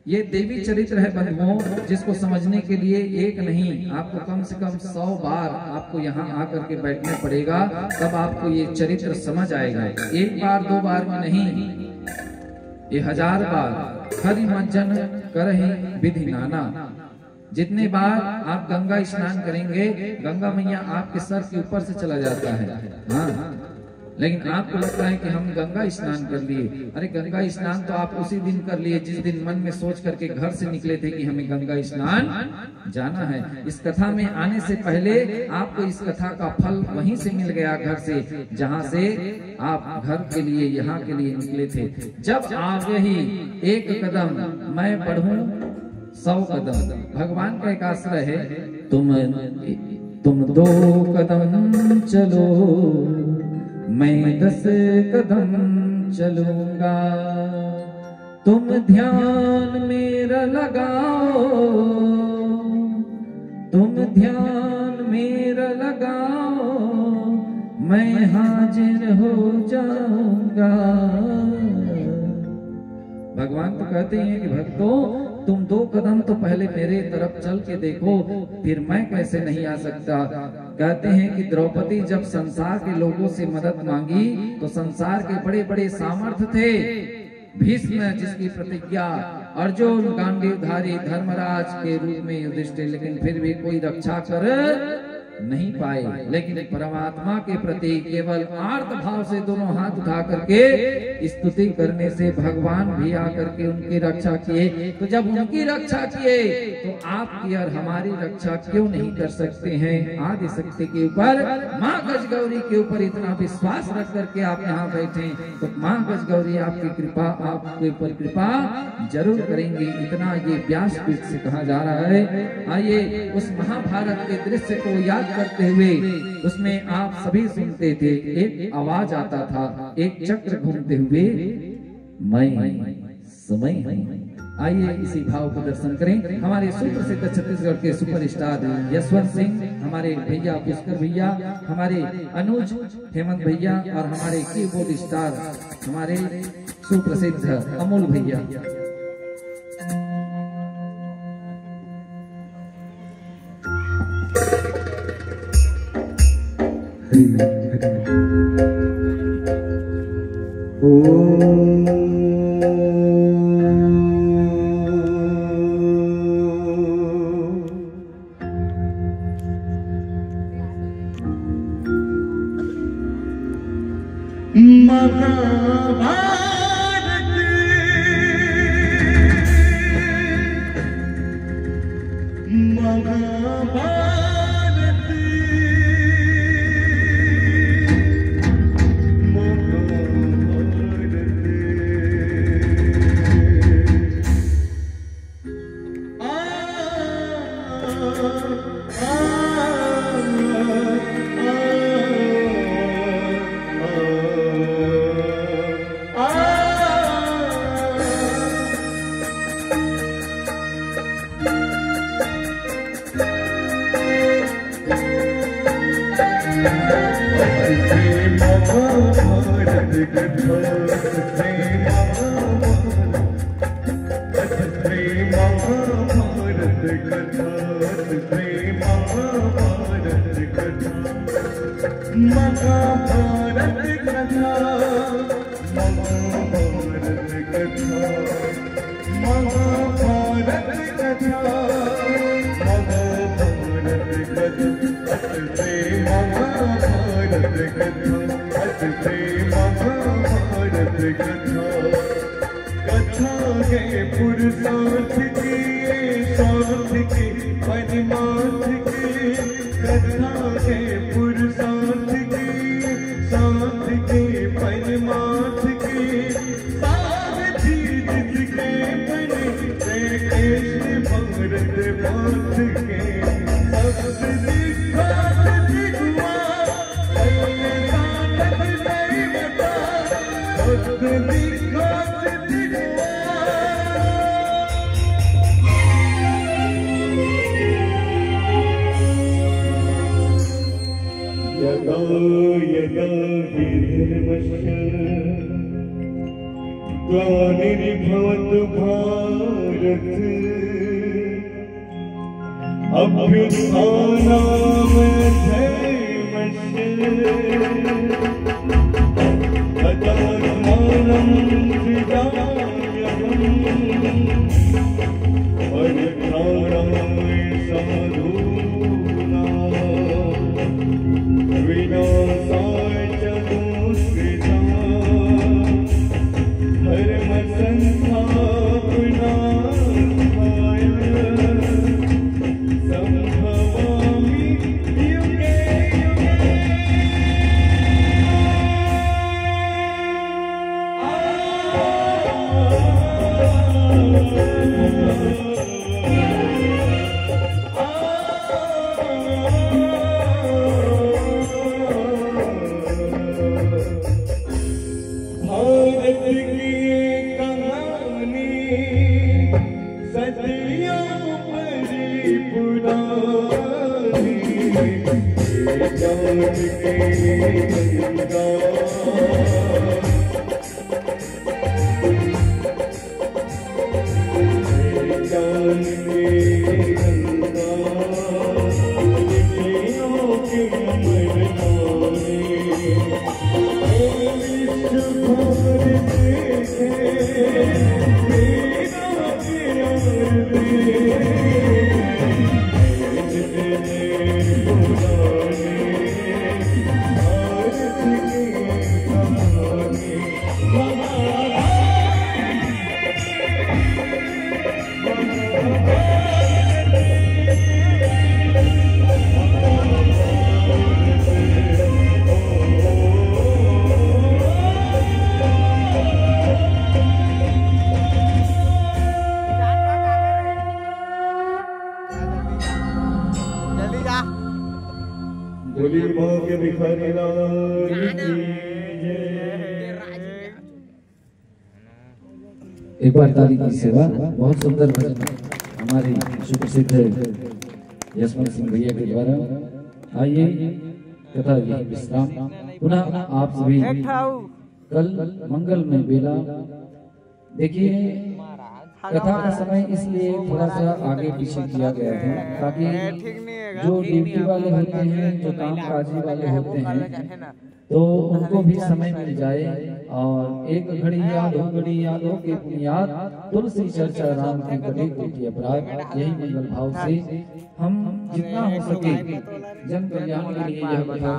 ये देवी चरित्र है बंधुओं, जिसको समझने के लिए एक नहीं, आपको कम से कम 100 बार आपको यहाँ आकर के बैठना पड़ेगा, तब आपको ये चरित्र समझ आएगा। एक बार 2 बार में नहीं, ये 1000 बार। हरि मज्जन करहि विधि नाना। जितने बार आप गंगा स्नान करेंगे, गंगा मैया आपके सर के ऊपर से चला जाता है। हाँ, लेकिन आपको लगता है कि हम गंगा स्नान कर लिए। अरे गंगा स्नान तो आप उसी दिन कर लिए जिस दिन मन में सोच करके घर से निकले थे कि हमें गंगा स्नान जाना है। इस कथा में आने से पहले आपको इस कथा का फल वहीं से मिल गया, घर से, जहाँ से आप घर के लिए, यहाँ के लिए निकले थे। जब आगे ही 1 कदम मैं बढ़ूं 100 कदम। भगवान का एक आश्रय है, तुम 2 कदम चलो मैं 10 कदम चलूंगा, तुम ध्यान मेरा लगाओ, तुम ध्यान मेरा लगाओ, मैं हाजिर हो जाऊंगा। भगवान तो कहते हैं कि भक्तों, तुम 2 कदम तो पहले मेरे तरफ चल के देखो, फिर मैं कैसे नहीं आ सकता। कहते हैं कि द्रौपदी जब संसार के लोगों से मदद मांगी तो संसार के बड़े बड़े सामर्थ्य थे, भीष्म जिसकी प्रतिज्ञा, अर्जुन गांडीवधारी, धर्मराज के रूप में युधिष्ठिर, लेकिन फिर भी कोई रक्षा कर नहीं पाए, लेकिन परमात्मा के प्रति केवल आर्त भाव से दोनों हाथ उठा करके स्तुति करने से भगवान भी आकर के उनकी रक्षा किए। तो जब उनकी रक्षा किए तो आपकी और हमारी रक्षा क्यों नहीं कर सकते हैं? आदि शक्ति के ऊपर, माँ गजगौरी के ऊपर इतना विश्वास रख करके आप यहाँ बैठे, तो माँ गजगौरी आपकी कृपा, आपके ऊपर कृपा जरूर करेंगी। इतना ये व्यासपीठ से कहा जा रहा है। आइए उस महाभारत के दृश्य को याद करते हुए, उसमें आप सभी सुनते थे, एक आवाज आता था, एक चक्र घूमते हुए, मैं समय हूं। आइए इसी भाव को दर्शन करें। हमारे सुप्रसिद्ध छत्तीसगढ़ के सुपरस्टार यशवंत सिंह, हमारे भैया पुष्कर भैया, हमारे अनुज हेमंत भैया और हमारे कीबोर्ड स्टार हमारे सुप्रसिद्ध अमोल भैया। Oh के भिखारी लाल की जय। एक बार ताली की सेवा। बहुत सुंदर भजन हमारे सुप्रसिद्ध यशवंत सिंह भैया के द्वारा। आइए कथा यही विश्राम। पुनः आप सभी कल मंगल में बेला। देखिए कथा का समय इसलिए थोड़ा सा आगे पीछे किया गया है ताकि जो ड्यूटी वाले होते हैं, जो काम काजी वाले होते हैं, तो उनको भी समय मिल जाए। और एक घड़ी या 2 घड़ी या 2 के पुण्यात तुलसी चर्चा राम की कटे कोटि अपराध। यही मंगल भाव से हम जितना हो सके जन कल्याण के लिए यह कथा